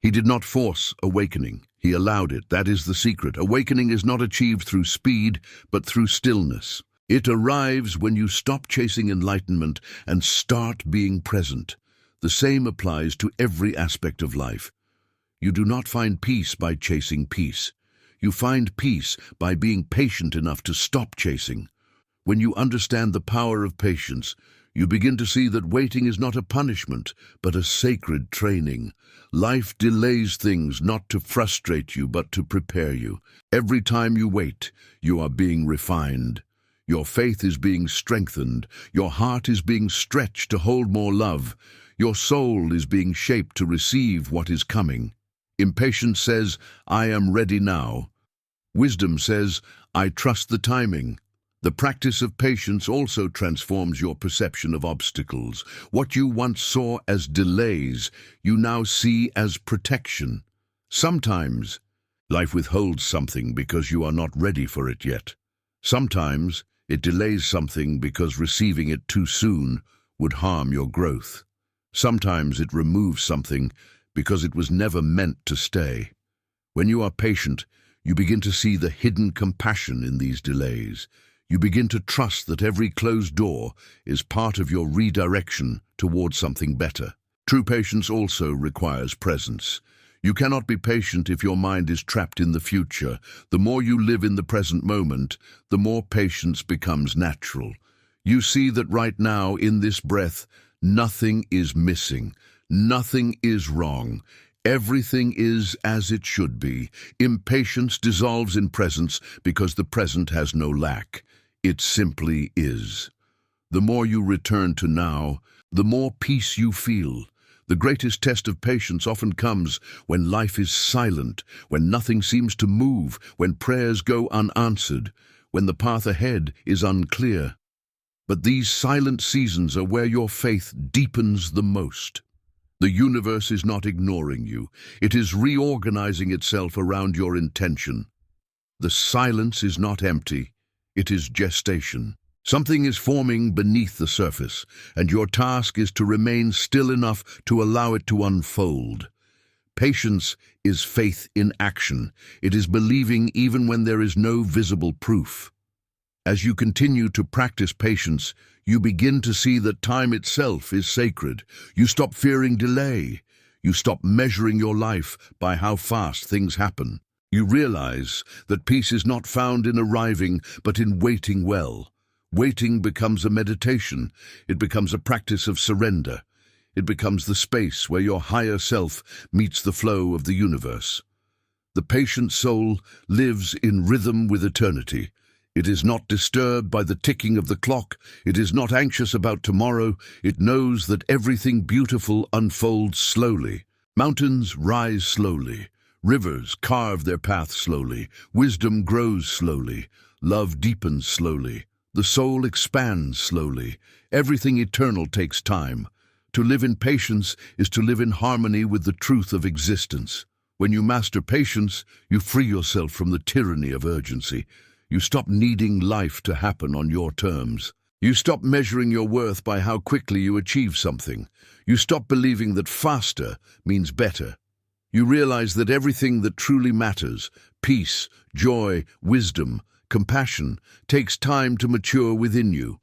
He did not force awakening. He allowed it. That is the secret. Awakening is not achieved through speed, but through stillness. It arrives when you stop chasing enlightenment and start being present. The same applies to every aspect of life. You do not find peace by chasing peace. You find peace by being patient enough to stop chasing. When you understand the power of patience, you begin to see that waiting is not a punishment, but a sacred training. Life delays things not to frustrate you, but to prepare you. Every time you wait, you are being refined. Your faith is being strengthened. Your heart is being stretched to hold more love. Your soul is being shaped to receive what is coming. Impatience says, "I am ready now." Wisdom says, "I trust the timing." The practice of patience also transforms your perception of obstacles. What you once saw as delays, you now see as protection. Sometimes, life withholds something because you are not ready for it yet. Sometimes, it delays something because receiving it too soon would harm your growth. Sometimes it removes something because it was never meant to stay. When you are patient, you begin to see the hidden compassion in these delays. You begin to trust that every closed door is part of your redirection towards something better. True patience also requires presence. You cannot be patient if your mind is trapped in the future. The more you live in the present moment, the more patience becomes natural. You see that right now, in this breath, nothing is missing. Nothing is wrong. Everything is as it should be. Impatience dissolves in presence because the present has no lack. It simply is. The more you return to now, the more peace you feel. The greatest test of patience often comes when life is silent, when nothing seems to move, when prayers go unanswered, when the path ahead is unclear. But these silent seasons are where your faith deepens the most. The universe is not ignoring you. It is reorganizing itself around your intention. The silence is not empty. It is gestation. Something is forming beneath the surface, and your task is to remain still enough to allow it to unfold. Patience is faith in action. It is believing even when there is no visible proof. As you continue to practice patience, you begin to see that time itself is sacred. You stop fearing delay. You stop measuring your life by how fast things happen. You realize that peace is not found in arriving, but in waiting well. Waiting becomes a meditation. It becomes a practice of surrender. It becomes the space where your higher self meets the flow of the universe. The patient soul lives in rhythm with eternity. It is not disturbed by the ticking of the clock. It is not anxious about tomorrow. It knows that everything beautiful unfolds slowly. Mountains rise slowly. Rivers carve their path slowly. Wisdom grows slowly. Love deepens slowly. The soul expands slowly. Everything eternal takes time. To live in patience is to live in harmony with the truth of existence. When you master patience, you free yourself from the tyranny of urgency. You stop needing life to happen on your terms. You stop measuring your worth by how quickly you achieve something. You stop believing that faster means better. You realize that everything that truly matters, peace, joy, wisdom, compassion, takes time to mature within you.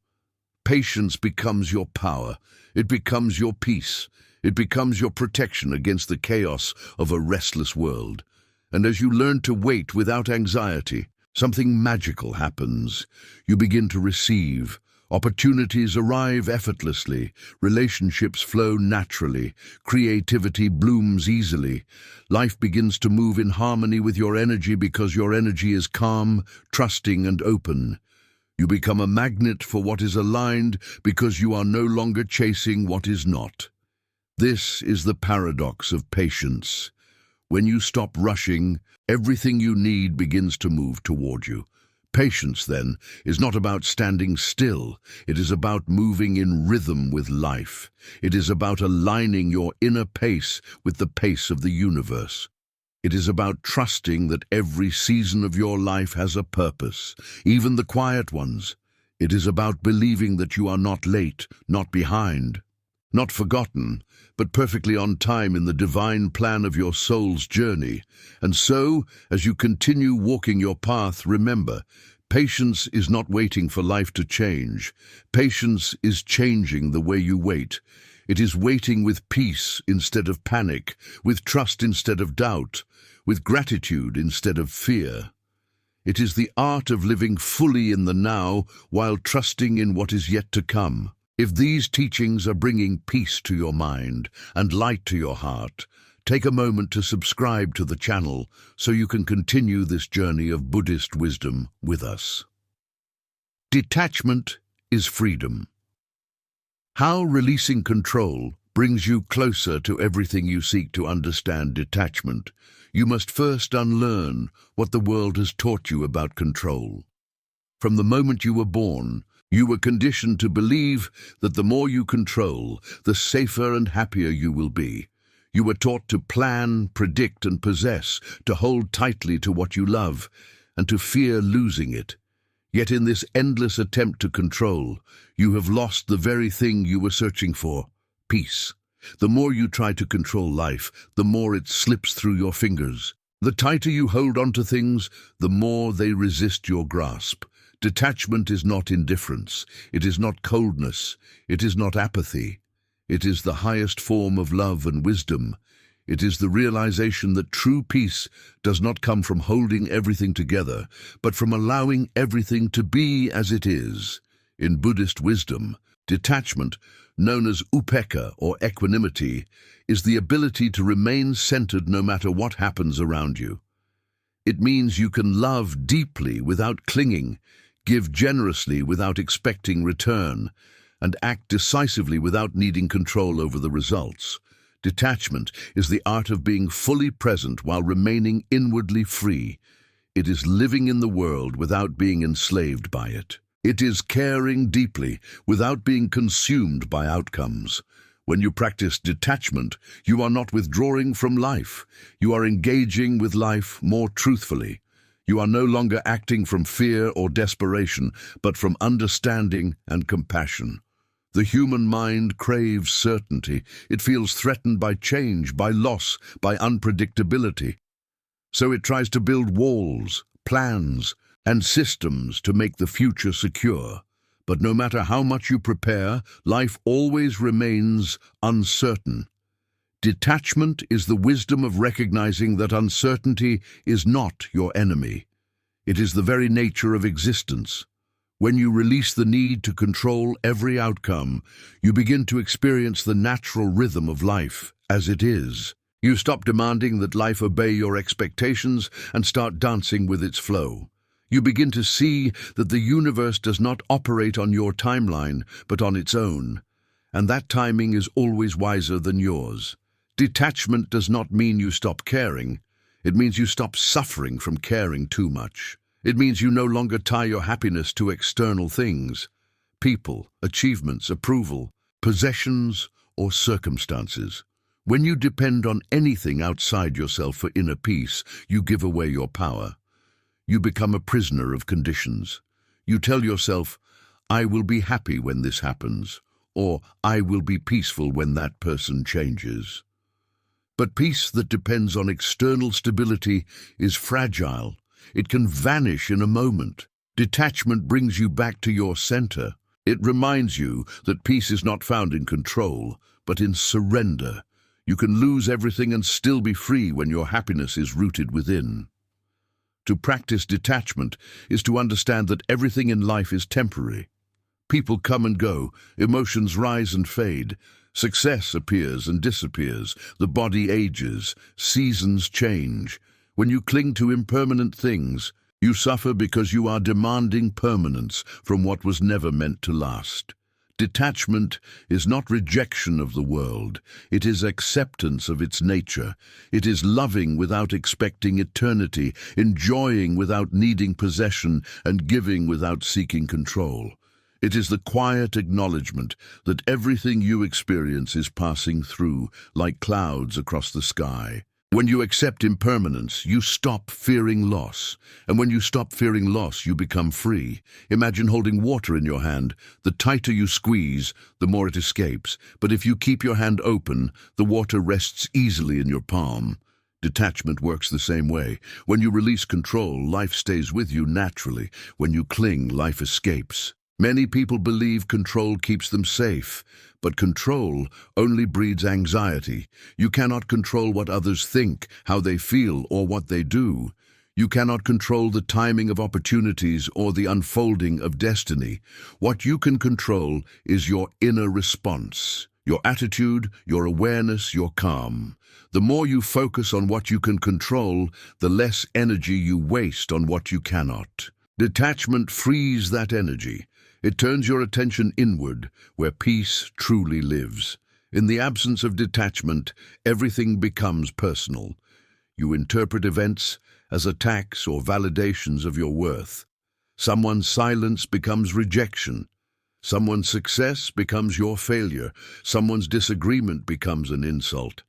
Patience becomes your power. It becomes your peace. It becomes your protection against the chaos of a restless world. And as you learn to wait without anxiety, something magical happens. You begin to receive. Opportunities arrive effortlessly, relationships flow naturally, creativity blooms easily. Life begins to move in harmony with your energy because your energy is calm, trusting, and open. You become a magnet for what is aligned because you are no longer chasing what is not. This is the paradox of patience. When you stop rushing, everything you need begins to move toward you. Patience, then, is not about standing still. It is about moving in rhythm with life. It is about aligning your inner pace with the pace of the universe. It is about trusting that every season of your life has a purpose, even the quiet ones. It is about believing that you are not late, not behind, not forgotten, but perfectly on time in the divine plan of your soul's journey. And so, as you continue walking your path, remember, patience is not waiting for life to change. Patience is changing the way you wait. It is waiting with peace instead of panic, with trust instead of doubt, with gratitude instead of fear. It is the art of living fully in the now while trusting in what is yet to come. If these teachings are bringing peace to your mind and light to your heart, take a moment to subscribe to the channel so you can continue this journey of Buddhist wisdom with us. Detachment is freedom. How releasing control brings you closer to everything you seek to understand detachment. You must first unlearn what the world has taught you about control. From the moment you were born, you were conditioned to believe that the more you control, the safer and happier you will be. You were taught to plan, predict, and possess, to hold tightly to what you love, and to fear losing it. Yet in this endless attempt to control, you have lost the very thing you were searching for: peace. The more you try to control life, the more it slips through your fingers. The tighter you hold onto things, the more they resist your grasp. Detachment is not indifference. It is not coldness. It is not apathy. It is the highest form of love and wisdom. It is the realization that true peace does not come from holding everything together, but from allowing everything to be as it is. In Buddhist wisdom, detachment, known as upekkha or equanimity, is the ability to remain centered no matter what happens around you. It means you can love deeply without clinging, give generously without expecting return, and act decisively without needing control over the results. Detachment is the art of being fully present while remaining inwardly free. It is living in the world without being enslaved by it. It is caring deeply without being consumed by outcomes. When you practice detachment, you are not withdrawing from life. You are engaging with life more truthfully. You are no longer acting from fear or desperation, but from understanding and compassion. The human mind craves certainty. It feels threatened by change, by loss, by unpredictability. So it tries to build walls, plans, and systems to make the future secure. But no matter how much you prepare, life always remains uncertain. Detachment is the wisdom of recognizing that uncertainty is not your enemy. It is the very nature of existence. When you release the need to control every outcome, you begin to experience the natural rhythm of life as it is. You stop demanding that life obey your expectations and start dancing with its flow. You begin to see that the universe does not operate on your timeline, but on its own, and that timing is always wiser than yours. Detachment does not mean you stop caring. It means you stop suffering from caring too much. It means you no longer tie your happiness to external things, people, achievements, approval, possessions, or circumstances. When you depend on anything outside yourself for inner peace, you give away your power. You become a prisoner of conditions. You tell yourself, "I will be happy when this happens," or "I will be peaceful when that person changes." But peace that depends on external stability is fragile. It can vanish in a moment. Detachment brings you back to your center. It reminds you that peace is not found in control, but in surrender. You can lose everything and still be free when your happiness is rooted within. To practice detachment is to understand that everything in life is temporary. People come and go, emotions rise and fade, success appears and disappears, the body ages, seasons change. When you cling to impermanent things, you suffer because you are demanding permanence from what was never meant to last. Detachment is not rejection of the world. It is acceptance of its nature. It is loving without expecting eternity, enjoying without needing possession, and giving without seeking control. It is the quiet acknowledgement that everything you experience is passing through, like clouds across the sky. When you accept impermanence, you stop fearing loss. And when you stop fearing loss, you become free. Imagine holding water in your hand. The tighter you squeeze, the more it escapes. But if you keep your hand open, the water rests easily in your palm. Detachment works the same way. When you release control, life stays with you naturally. When you cling, life escapes. Many people believe control keeps them safe, but control only breeds anxiety. You cannot control what others think, how they feel, or what they do. You cannot control the timing of opportunities or the unfolding of destiny. What you can control is your inner response, your attitude, your awareness, your calm. The more you focus on what you can control, the less energy you waste on what you cannot. Detachment frees that energy. It turns your attention inward, where peace truly lives. In the absence of detachment, everything becomes personal. You interpret events as attacks or validations of your worth. Someone's silence becomes rejection. Someone's success becomes your failure. Someone's disagreement becomes an insult.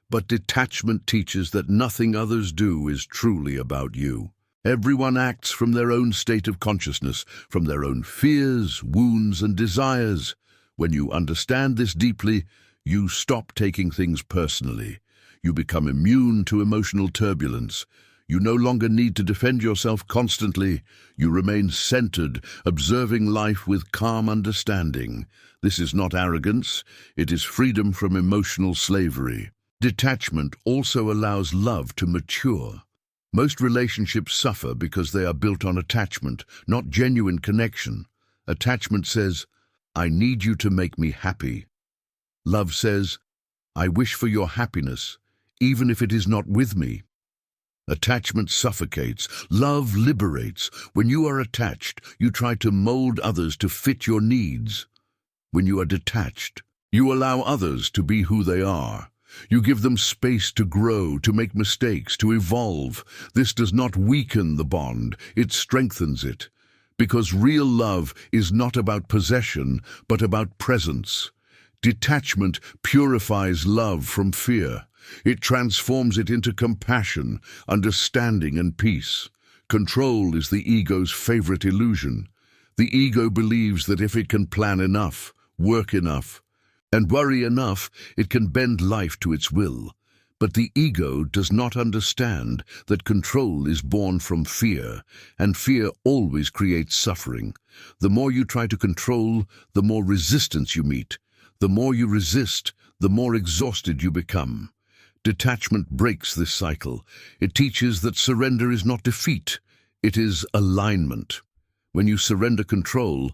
But detachment teaches that nothing others do is truly about you. Everyone acts from their own state of consciousness, from their own fears, wounds, and desires. When you understand this deeply, you stop taking things personally. You become immune to emotional turbulence. You no longer need to defend yourself constantly. You remain centered, observing life with calm understanding. This is not arrogance. It is freedom from emotional slavery. Detachment also allows love to mature. Most relationships suffer because they are built on attachment, not genuine connection. Attachment says, "I need you to make me happy." Love says, "I wish for your happiness, even if it is not with me." Attachment suffocates. Love liberates. When you are attached, you try to mold others to fit your needs. When you are detached, you allow others to be who they are. You give them space to grow, to make mistakes, to evolve. This does not weaken the bond, it strengthens it. Because real love is not about possession, but about presence. Detachment purifies love from fear. It transforms it into compassion, understanding, and peace. Control is the ego's favorite illusion. The ego believes that if it can plan enough, work enough, and worry enough, it can bend life to its will. But the ego does not understand that control is born from fear, and fear always creates suffering. The more you try to control, the more resistance you meet. The more you resist, the more exhausted you become. Detachment breaks this cycle. It teaches that surrender is not defeat, it is alignment. When you surrender control,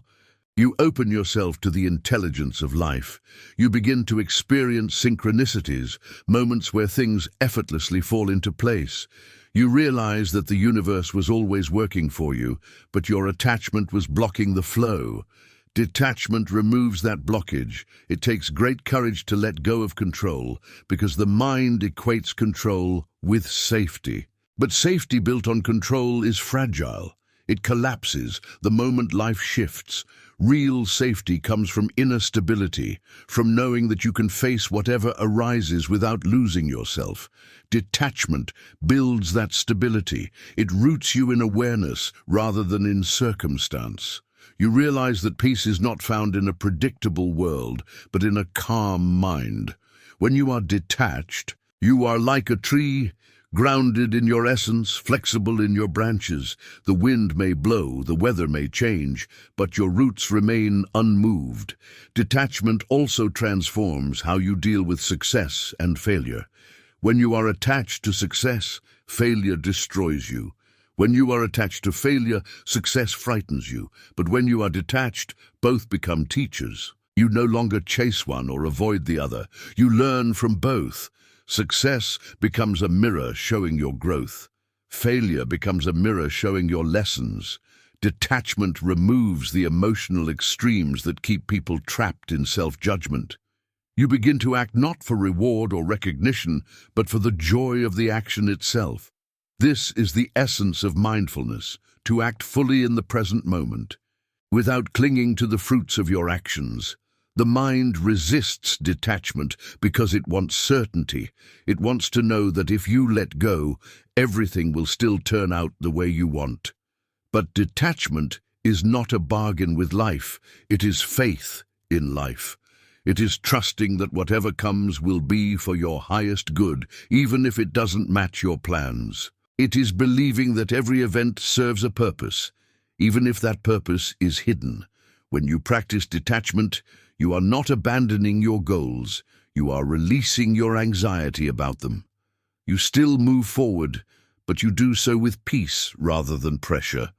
you open yourself to the intelligence of life. You begin to experience synchronicities, moments where things effortlessly fall into place. You realize that the universe was always working for you, but your attachment was blocking the flow. Detachment removes that blockage. It takes great courage to let go of control, because the mind equates control with safety. But safety built on control is fragile. It collapses the moment life shifts. Real safety comes from inner stability, from knowing that you can face whatever arises without losing yourself. Detachment builds that stability. It roots you in awareness rather than in circumstance. You realize that peace is not found in a predictable world, but in a calm mind. When you are detached, you are like a tree, grounded in your essence, flexible in your branches. The wind may blow, the weather may change, but your roots remain unmoved. Detachment also transforms how you deal with success and failure. When you are attached to success, failure destroys you. When you are attached to failure, success frightens you. But when you are detached, both become teachers. You no longer chase one or avoid the other. You learn from both. Success becomes a mirror showing your growth. Failure becomes a mirror showing your lessons. Detachment removes the emotional extremes that keep people trapped in self-judgment. You begin to act not for reward or recognition, but for the joy of the action itself. This is the essence of mindfulness, to act fully in the present moment, without clinging to the fruits of your actions. The mind resists detachment because it wants certainty. It wants to know that if you let go, everything will still turn out the way you want. But detachment is not a bargain with life. It is faith in life. It is trusting that whatever comes will be for your highest good, even if it doesn't match your plans. It is believing that every event serves a purpose, even if that purpose is hidden. When you practice detachment, you are not abandoning your goals. You are releasing your anxiety about them. You still move forward, but you do so with peace rather than pressure.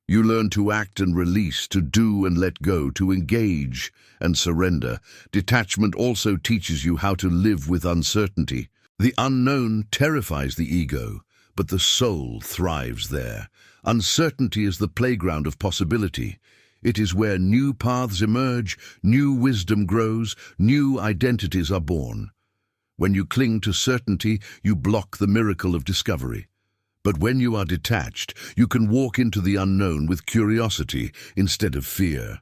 You learn to act and release, to do and let go, to engage and surrender. Detachment also teaches you how to live with uncertainty. The unknown terrifies the ego, but the soul thrives there. Uncertainty is the playground of possibility. It is where new paths emerge, new wisdom grows, new identities are born. When you cling to certainty, you block the miracle of discovery. But when you are detached, you can walk into the unknown with curiosity instead of fear.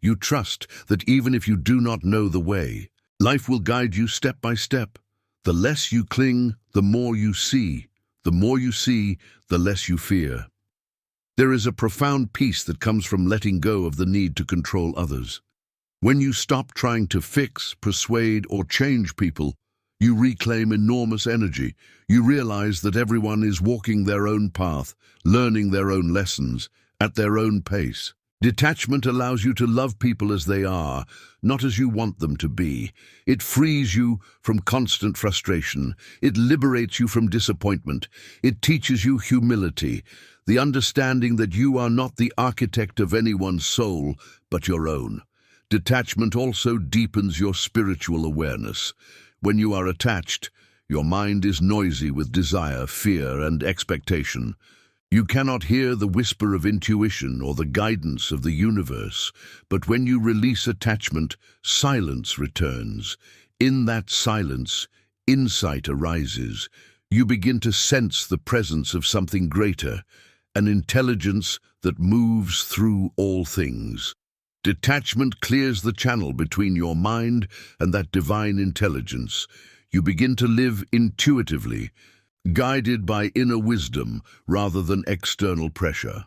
You trust that even if you do not know the way, life will guide you step by step. The less you cling, the more you see. The more you see, the less you fear. There is a profound peace that comes from letting go of the need to control others. When you stop trying to fix, persuade, or change people, you reclaim enormous energy. You realize that everyone is walking their own path, learning their own lessons, at their own pace. Detachment allows you to love people as they are, not as you want them to be. It frees you from constant frustration. It liberates you from disappointment. It teaches you humility, the understanding that you are not the architect of anyone's soul, but your own. Detachment also deepens your spiritual awareness. When you are attached, your mind is noisy with desire, fear, and expectation. You cannot hear the whisper of intuition or the guidance of the universe, but when you release attachment, silence returns. In that silence, insight arises. You begin to sense the presence of something greater, an intelligence that moves through all things. Detachment clears the channel between your mind and that divine intelligence. You begin to live intuitively, guided by inner wisdom rather than external pressure.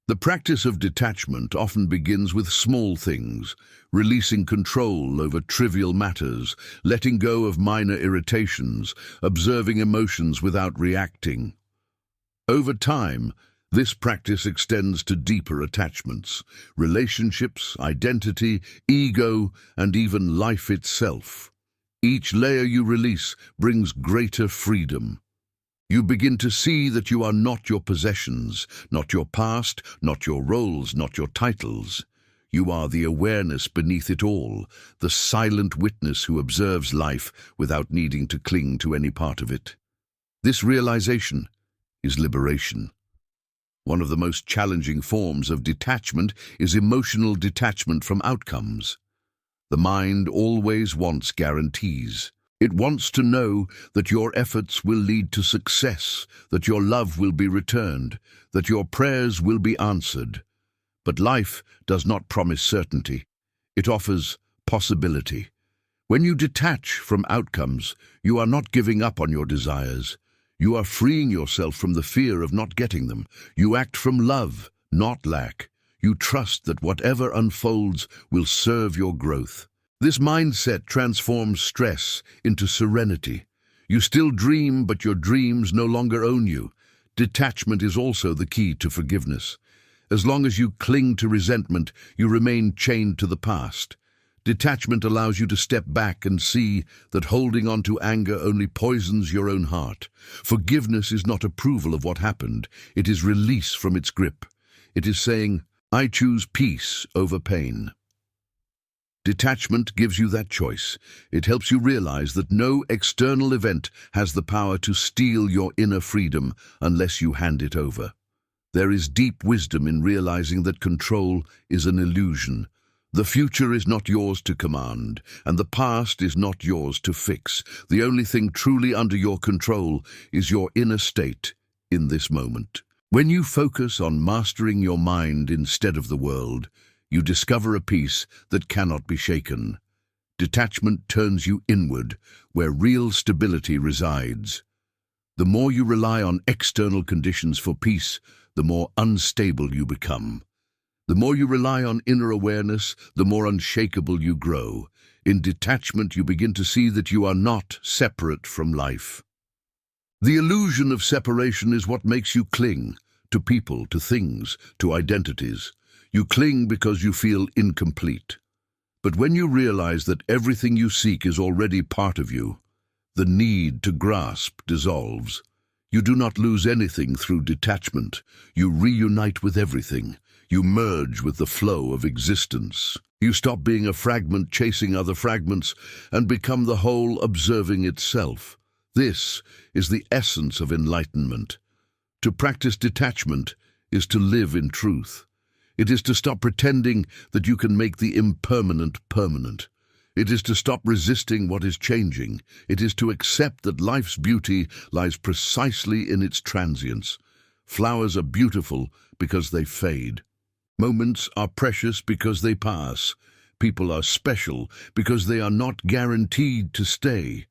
The practice of detachment often begins with small things, releasing control over trivial matters, letting go of minor irritations, observing emotions without reacting. Over time, this practice extends to deeper attachments, relationships, identity, ego, and even life itself. Each layer you release brings greater freedom. You begin to see that you are not your possessions, not your past, not your roles, not your titles. You are the awareness beneath it all, the silent witness who observes life without needing to cling to any part of it. This realization is liberation. One of the most challenging forms of detachment is emotional detachment from outcomes. The mind always wants guarantees. It wants to know that your efforts will lead to success, that your love will be returned, that your prayers will be answered. But life does not promise certainty. It offers possibility. When you detach from outcomes, you are not giving up on your desires. You are freeing yourself from the fear of not getting them. You act from love, not lack. You trust that whatever unfolds will serve your growth. This mindset transforms stress into serenity. You still dream, but your dreams no longer own you. Detachment is also the key to forgiveness. As long as you cling to resentment, you remain chained to the past. Detachment allows you to step back and see that holding on to anger only poisons your own heart. Forgiveness is not approval of what happened. It is release from its grip. It is saying, I choose peace over pain. Detachment gives you that choice. It helps you realize that no external event has the power to steal your inner freedom unless you hand it over. There is deep wisdom in realizing that control is an illusion. The future is not yours to command, and the past is not yours to fix. The only thing truly under your control is your inner state in this moment. When you focus on mastering your mind instead of the world, you discover a peace that cannot be shaken. Detachment turns you inward, where real stability resides. The more you rely on external conditions for peace, the more unstable you become. The more you rely on inner awareness, the more unshakable you grow. In detachment, you begin to see that you are not separate from life. The illusion of separation is what makes you cling to people, to things, to identities. You cling because you feel incomplete. But when you realize that everything you seek is already part of you, the need to grasp dissolves. You do not lose anything through detachment. You reunite with everything. You merge with the flow of existence. You stop being a fragment chasing other fragments and become the whole observing itself. This is the essence of enlightenment. To practice detachment is to live in truth. It is to stop pretending that you can make the impermanent permanent. It is to stop resisting what is changing. It is to accept that life's beauty lies precisely in its transience. Flowers are beautiful because they fade. Moments are precious because they pass. People are special because they are not guaranteed to stay.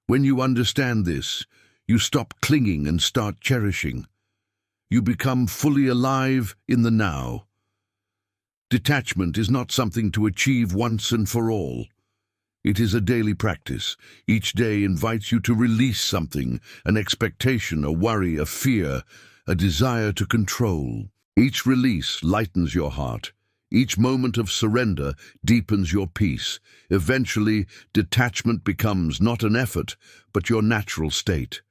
When you understand this, you stop clinging and start cherishing. You become fully alive in the now. Detachment is not something to achieve once and for all. It is a daily practice. Each day invites you to release something, an expectation, a worry, a fear, a desire to control. Each release lightens your heart. Each moment of surrender deepens your peace. Eventually, detachment becomes not an effort, but your natural state.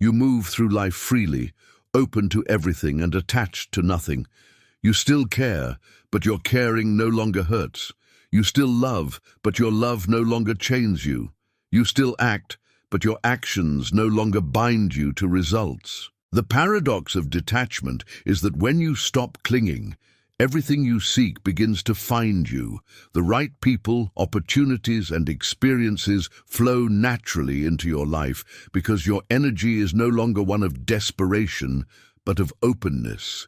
You move through life freely, open to everything and attached to nothing. You still care, but your caring no longer hurts. You still love, but your love no longer chains you. You still act, but your actions no longer bind you to results. The paradox of detachment is that when you stop clinging, everything you seek begins to find you. The right people, opportunities, and experiences flow naturally into your life because your energy is no longer one of desperation, but of openness.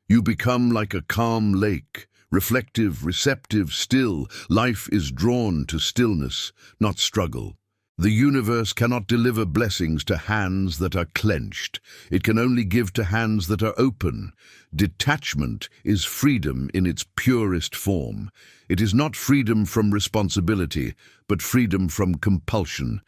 You become like a calm lake, reflective, receptive, still. Life is drawn to stillness, not struggle. The universe cannot deliver blessings to hands that are clenched. It can only give to hands that are open. Detachment is freedom in its purest form. It is not freedom from responsibility, but freedom from compulsion.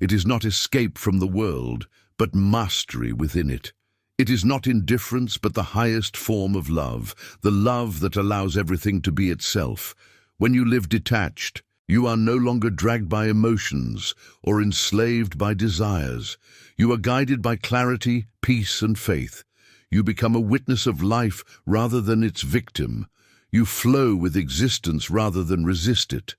It is not escape from the world, but mastery within it. It is not indifference, but the highest form of love, the love that allows everything to be itself. When you live detached, you are no longer dragged by emotions or enslaved by desires. You are guided by clarity, peace, and faith. You become a witness of life rather than its victim. You flow with existence rather than resist it.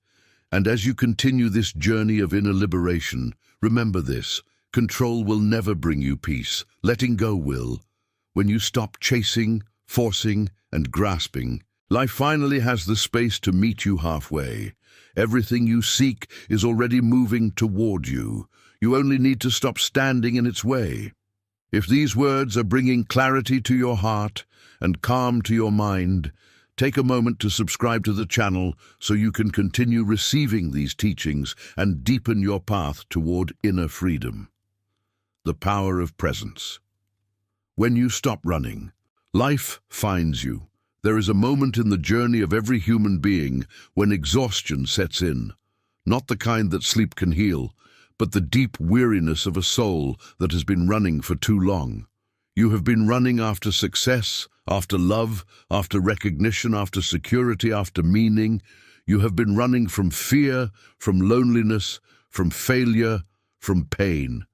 And as you continue this journey of inner liberation, remember this: control will never bring you peace. Letting go will. When you stop chasing, forcing, and grasping, life finally has the space to meet you halfway. Everything you seek is already moving toward you. You only need to stop standing in its way. If these words are bringing clarity to your heart and calm to your mind, take a moment to subscribe to the channel so you can continue receiving these teachings and deepen your path toward inner freedom. The power of presence. When you stop running, life finds you. There is a moment in the journey of every human being when exhaustion sets in, not the kind that sleep can heal, but the deep weariness of a soul that has been running for too long. You have been running after success, after love, after recognition, after security, after meaning. You have been running from fear, from loneliness, from failure, from pain.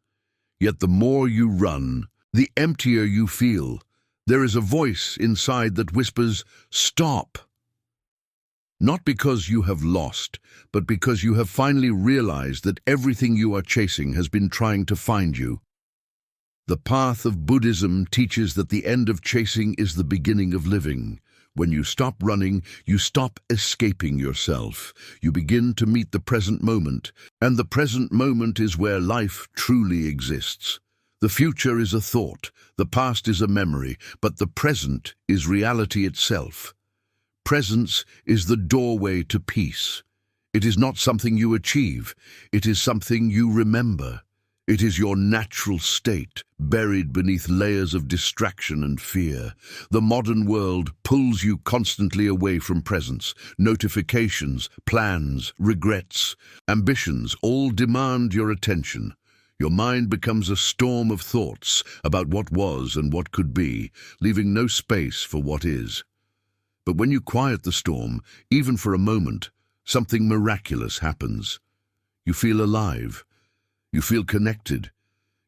Yet the more you run, the emptier you feel. There is a voice inside that whispers, "Stop." Not because you have lost, but because you have finally realized that everything you are chasing has been trying to find you. The path of Buddhism teaches that the end of chasing is the beginning of living. When you stop running, you stop escaping yourself. You begin to meet the present moment, and the present moment is where life truly exists. The future is a thought, the past is a memory, but the present is reality itself. Presence is the doorway to peace. It is not something you achieve, it is something you remember. It is your natural state, buried beneath layers of distraction and fear. The modern world pulls you constantly away from presence. Notifications, plans, regrets, ambitions all demand your attention. Your mind becomes a storm of thoughts about what was and what could be, leaving no space for what is. But when you quiet the storm, even for a moment, something miraculous happens. You feel alive. You feel connected.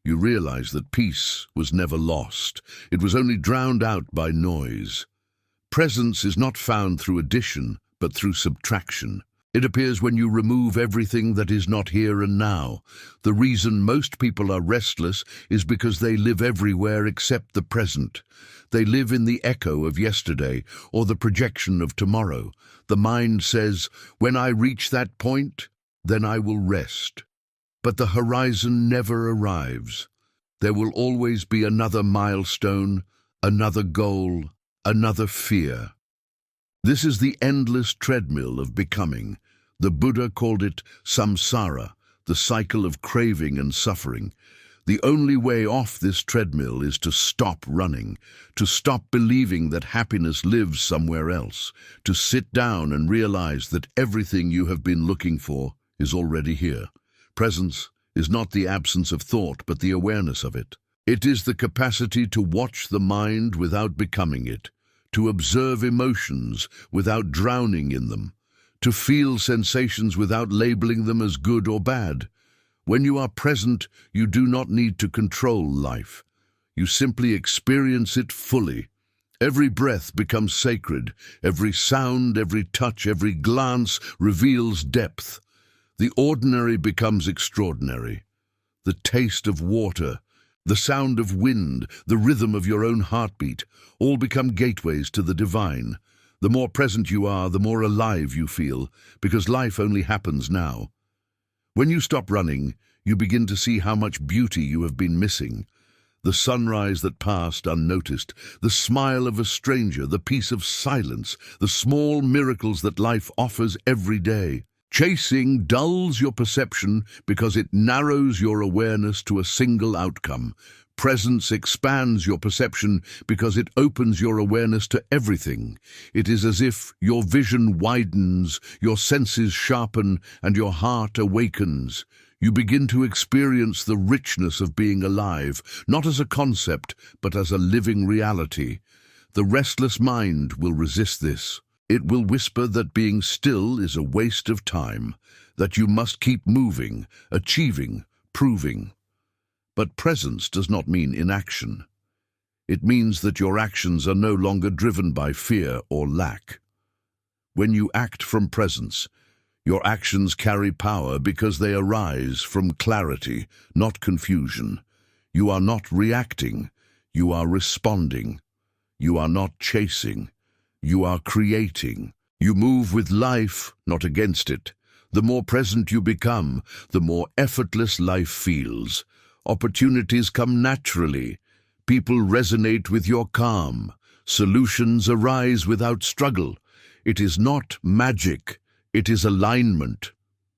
You realize that peace was never lost. It was only drowned out by noise. Presence is not found through addition, but through subtraction. It appears when you remove everything that is not here and now. The reason most people are restless is because they live everywhere except the present. They live in the echo of yesterday or the projection of tomorrow. The mind says, "When I reach that point, then I will rest." But the horizon never arrives. There will always be another milestone, another goal, another fear. This is the endless treadmill of becoming. The Buddha called it samsara, the cycle of craving and suffering. The only way off this treadmill is to stop running, to stop believing that happiness lives somewhere else, to sit down and realize that everything you have been looking for is already here. Presence is not the absence of thought, but the awareness of it. It is the capacity to watch the mind without becoming it, to observe emotions without drowning in them, to feel sensations without labeling them as good or bad. When you are present, you do not need to control life. You simply experience it fully. Every breath becomes sacred. Every sound, every touch, every glance reveals depth. The ordinary becomes extraordinary. The taste of water, the sound of wind, the rhythm of your own heartbeat, all become gateways to the divine. The more present you are, the more alive you feel, because life only happens now. When you stop running, you begin to see how much beauty you have been missing. The sunrise that passed unnoticed, the smile of a stranger, the peace of silence, the small miracles that life offers every day. Chasing dulls your perception because it narrows your awareness to a single outcome. Presence expands your perception because it opens your awareness to everything. It is as if your vision widens, your senses sharpen, and your heart awakens. You begin to experience the richness of being alive, not as a concept, but as a living reality. The restless mind will resist this. It will whisper that being still is a waste of time, that you must keep moving, achieving, proving. But presence does not mean inaction. It means that your actions are no longer driven by fear or lack. When you act from presence, your actions carry power because they arise from clarity, not confusion. You are not reacting, you are responding. You are not chasing. You are creating. You move with life, not against it. The more present you become, the more effortless life feels. Opportunities come naturally. People resonate with your calm. Solutions arise without struggle. It is not magic, it is alignment.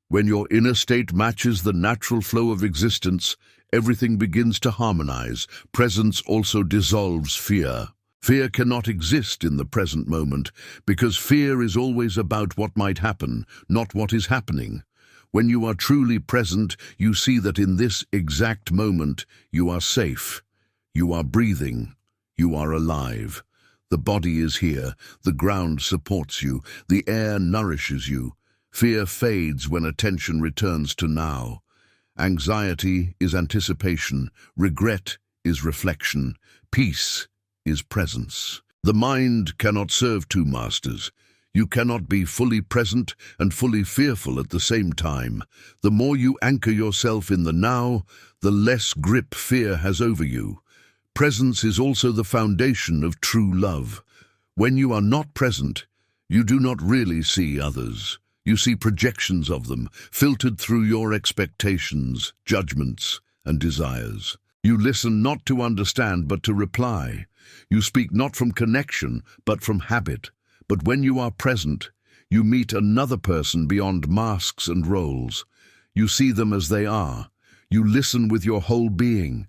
When your inner state matches the natural flow of existence, everything begins to harmonize. Presence also dissolves fear. Fear cannot exist in the present moment because fear is always about what might happen, not what is happening. When you are truly present, you see that in this exact moment, you are safe. You are breathing. You are alive. The body is here. The ground supports you. The air nourishes you. Fear fades when attention returns to now. Anxiety is anticipation. Regret is reflection. Peace is presence. The mind cannot serve two masters. You cannot be fully present and fully fearful at the same time. The more you anchor yourself in the now, the less grip fear has over you. Presence is also the foundation of true love. When you are not present, you do not really see others. You see projections of them, filtered through your expectations, judgments, and desires. You listen not to understand, but to reply. You speak not from connection, but from habit. But when you are present, you meet another person beyond masks and roles. You see them as they are. You listen with your whole being.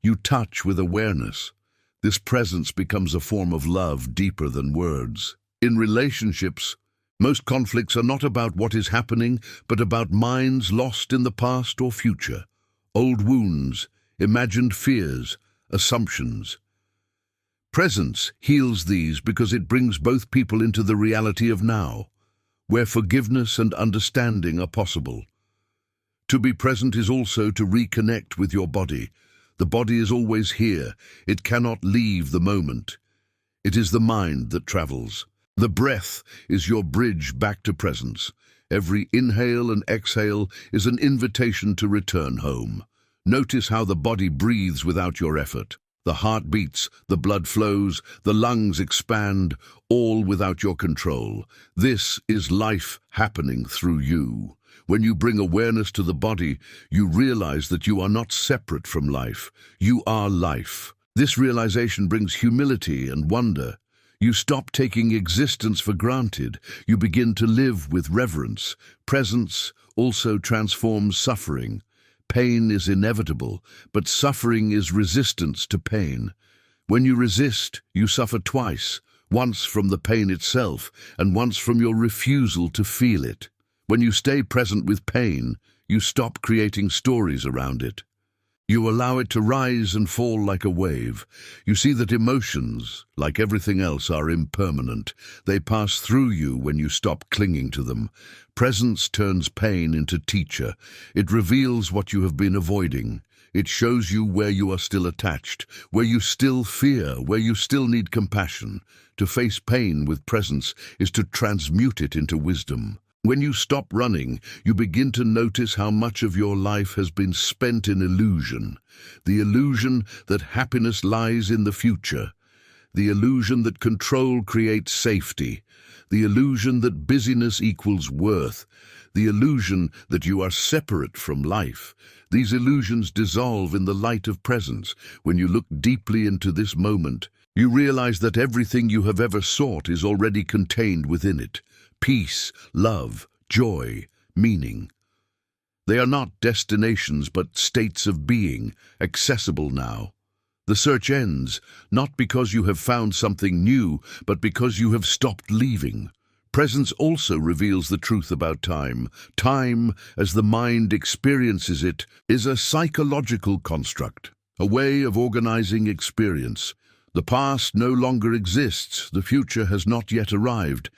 You touch with awareness. This presence becomes a form of love deeper than words. In relationships, most conflicts are not about what is happening, but about minds lost in the past or future. Old wounds, imagined fears, assumptions. Presence heals these because it brings both people into the reality of now, where forgiveness and understanding are possible. To be present is also to reconnect with your body. The body is always here. It cannot leave the moment. It is the mind that travels. The breath is your bridge back to presence. Every inhale and exhale is an invitation to return home. Notice how the body breathes without your effort. The heart beats, the blood flows, the lungs expand, all without your control. This is life happening through you. When you bring awareness to the body, you realize that you are not separate from life. You are life. This realization brings humility and wonder. You stop taking existence for granted. You begin to live with reverence. Presence also transforms suffering. Pain is inevitable, but suffering is resistance to pain. When you resist, you suffer twice, once from the pain itself, and once from your refusal to feel it. When you stay present with pain, you stop creating stories around it. You allow it to rise and fall like a wave. You see that emotions, like everything else, are impermanent. They pass through you when you stop clinging to them. Presence turns pain into teacher. It reveals what you have been avoiding. It shows you where you are still attached, where you still fear, where you still need compassion. To face pain with presence is to transmute it into wisdom. When you stop running, you begin to notice how much of your life has been spent in illusion. The illusion that happiness lies in the future. The illusion that control creates safety. The illusion that busyness equals worth. The illusion that you are separate from life. These illusions dissolve in the light of presence. When you look deeply into this moment, you realize that everything you have ever sought is already contained within it. Peace, love, joy, meaning. They are not destinations but states of being, accessible now. The search ends, not because you have found something new, but because you have stopped leaving. Presence also reveals the truth about time. Time, as the mind experiences it, is a psychological construct, a way of organizing experience. The past no longer exists, the future has not yet arrived,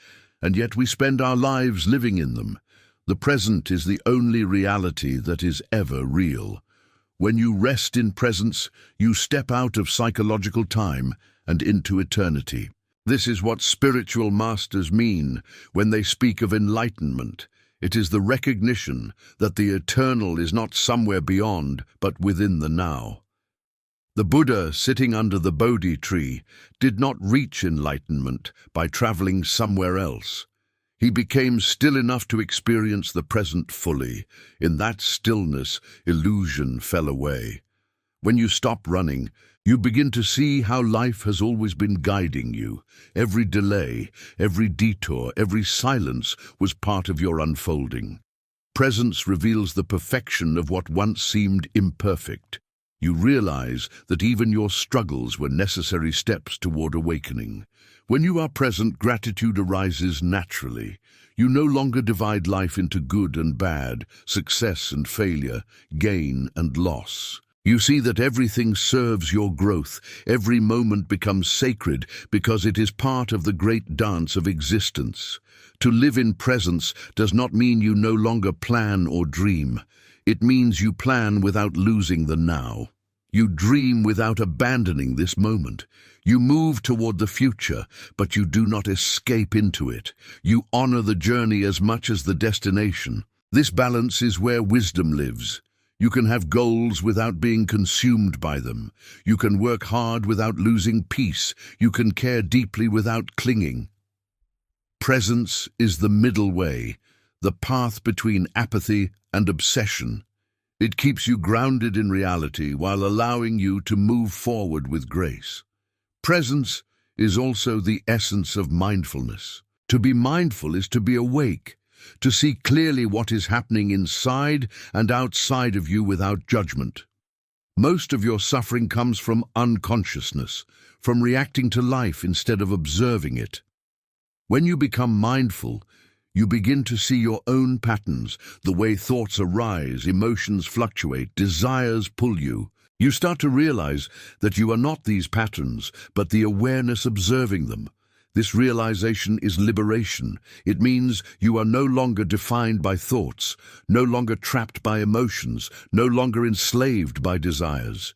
and yet we spend our lives living in them. The present is the only reality that is ever real. When you rest in presence, you step out of psychological time and into eternity. This is what spiritual masters mean when they speak of enlightenment. It is the recognition that the eternal is not somewhere beyond, but within the now. The Buddha, sitting under the Bodhi tree, did not reach enlightenment by traveling somewhere else. He became still enough to experience the present fully. In that stillness, illusion fell away. When you stop running, you begin to see how life has always been guiding you. Every delay, every detour, every silence was part of your unfolding. Presence reveals the perfection of what once seemed imperfect. You realize that even your struggles were necessary steps toward awakening. When you are present, gratitude arises naturally. You no longer divide life into good and bad, success and failure, gain and loss. You see that everything serves your growth. Every moment becomes sacred because it is part of the great dance of existence. To live in presence does not mean you no longer plan or dream. It means you plan without losing the now. You dream without abandoning this moment. You move toward the future, but you do not escape into it. You honor the journey as much as the destination. This balance is where wisdom lives. You can have goals without being consumed by them. You can work hard without losing peace. You can care deeply without clinging. Presence is the middle way, the path between apathy and obsession. It keeps you grounded in reality while allowing you to move forward with grace. Presence is also the essence of mindfulness. To be mindful is to be awake, to see clearly what is happening inside and outside of you without judgment. Most of your suffering comes from unconsciousness, from reacting to life instead of observing it. When you become mindful, you begin to see your own patterns, the way thoughts arise, emotions fluctuate, desires pull you. You start to realize that you are not these patterns, but the awareness observing them. This realization is liberation. It means you are no longer defined by thoughts, no longer trapped by emotions, no longer enslaved by desires.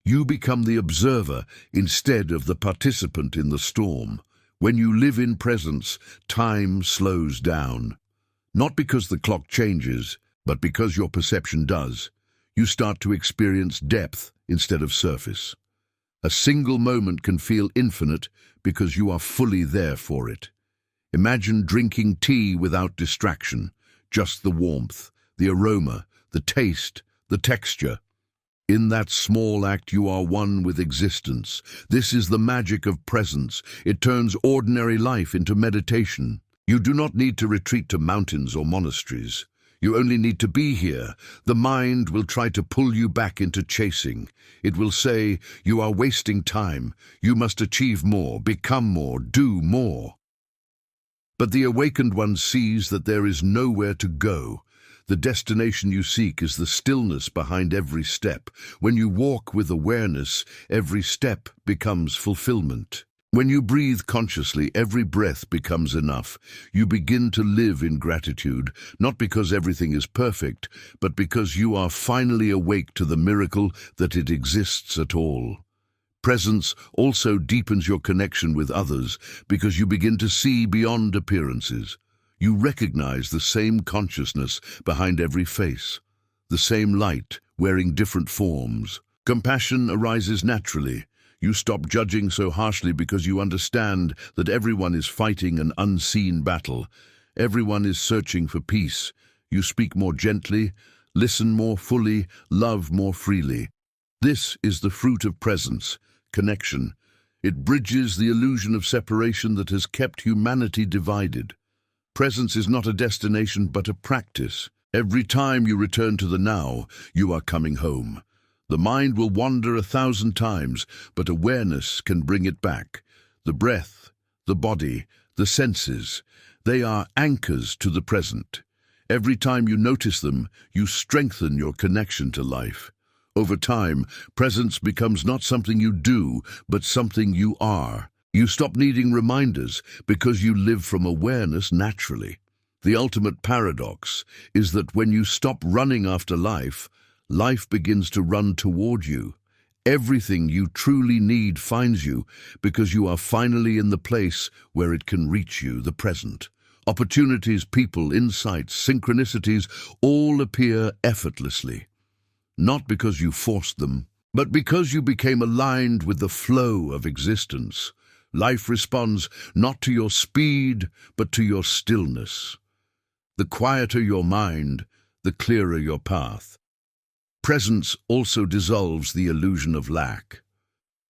You become the observer instead of the participant in the storm. When you live in presence, time slows down. Not because the clock changes, but because your perception does. You start to experience depth instead of surface. A single moment can feel infinite because you are fully there for it. Imagine drinking tea without distraction, just the warmth, the aroma, the taste, the texture. In that small act you are one with existence. This is the magic of presence. It turns ordinary life into meditation. You do not need to retreat to mountains or monasteries. You only need to be here. The mind will try to pull you back into chasing. It will say, you are wasting time. You must achieve more, become more, do more. But the awakened one sees that there is nowhere to go. The destination you seek is the stillness behind every step. When you walk with awareness, every step becomes fulfillment. When you breathe consciously, every breath becomes enough. You begin to live in gratitude, not because everything is perfect, but because you are finally awake to the miracle that it exists at all. Presence also deepens your connection with others because you begin to see beyond appearances. You recognize the same consciousness behind every face, the same light wearing different forms. Compassion arises naturally. You stop judging so harshly because you understand that everyone is fighting an unseen battle. Everyone is searching for peace. You speak more gently, listen more fully, love more freely. This is the fruit of presence, connection. It bridges the illusion of separation that has kept humanity divided. Presence is not a destination but a practice. Every time you return to the now, you are coming home. The mind will wander 1,000 times, but awareness can bring it back. The breath, the body, the senses, they are anchors to the present. Every time you notice them, you strengthen your connection to life. Over time, presence becomes not something you do, but something you are. You stop needing reminders because you live from awareness naturally. The ultimate paradox is that when you stop running after life, life begins to run toward you. Everything you truly need finds you because you are finally in the place where it can reach you, the present. Opportunities, people, insights, synchronicities all appear effortlessly. Not because you forced them, but because you became aligned with the flow of existence. Life responds not to your speed, but to your stillness. The quieter your mind, the clearer your path. Presence also dissolves the illusion of lack.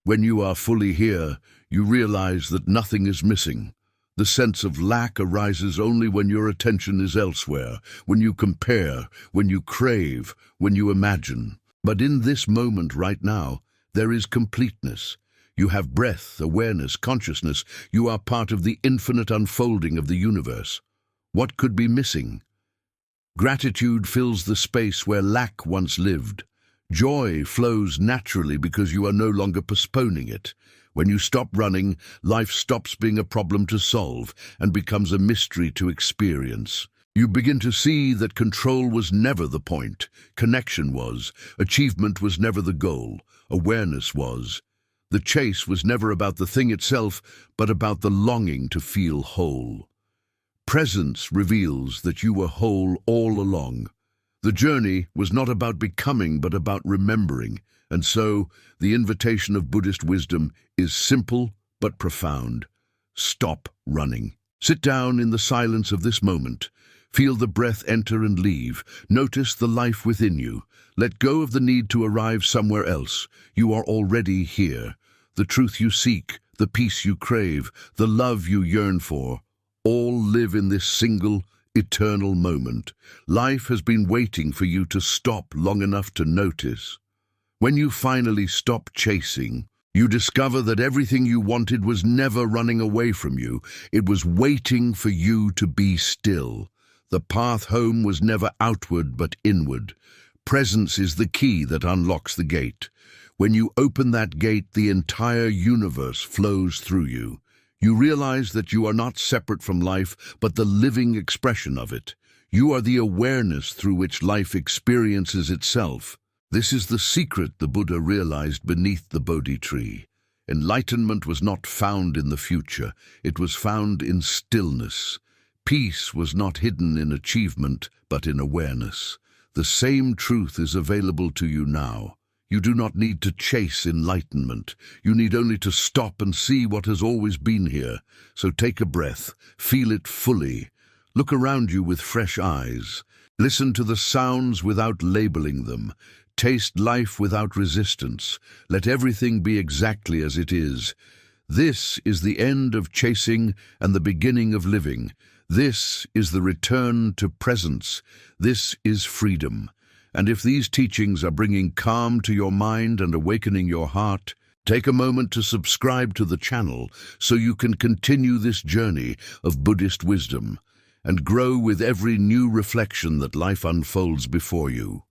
When you are fully here, you realize that nothing is missing. The sense of lack arises only when your attention is elsewhere, when you compare, when you crave, when you imagine. But in this moment right now, there is completeness. You have breath, awareness, consciousness. You are part of the infinite unfolding of the universe. What could be missing? Gratitude fills the space where lack once lived. Joy flows naturally because you are no longer postponing it. When you stop running, life stops being a problem to solve and becomes a mystery to experience. You begin to see that control was never the point. Connection was. Achievement was never the goal. awareness was. The chase was never about the thing itself, but about the longing to feel whole. Presence reveals that you were whole all along. The journey was not about becoming, but about remembering. And so, the invitation of Buddhist wisdom is simple but profound. Stop running. Sit down in the silence of this moment. Feel the breath enter and leave. Notice the life within you. Let go of the need to arrive somewhere else. You are already here. The truth you seek, the peace you crave, the love you yearn for, all live in this single, eternal moment. Life has been waiting for you to stop long enough to notice. When you finally stop chasing, you discover that everything you wanted was never running away from you. It was waiting for you to be still. The path home was never outward but inward. Presence is the key that unlocks the gate. When you open that gate, the entire universe flows through you. You realize that you are not separate from life, but the living expression of it. You are the awareness through which life experiences itself. This is the secret the Buddha realized beneath the Bodhi tree. Enlightenment was not found in the future, it was found in stillness. Peace was not hidden in achievement, but in awareness. The same truth is available to you now. You do not need to chase enlightenment. You need only to stop and see what has always been here. So take a breath, feel it fully. Look around you with fresh eyes. Listen to the sounds without labeling them. Taste life without resistance. Let everything be exactly as it is. This is the end of chasing and the beginning of living. This is the return to presence. This is freedom. And if these teachings are bringing calm to your mind and awakening your heart, take a moment to subscribe to the channel so you can continue this journey of Buddhist wisdom and grow with every new reflection that life unfolds before you.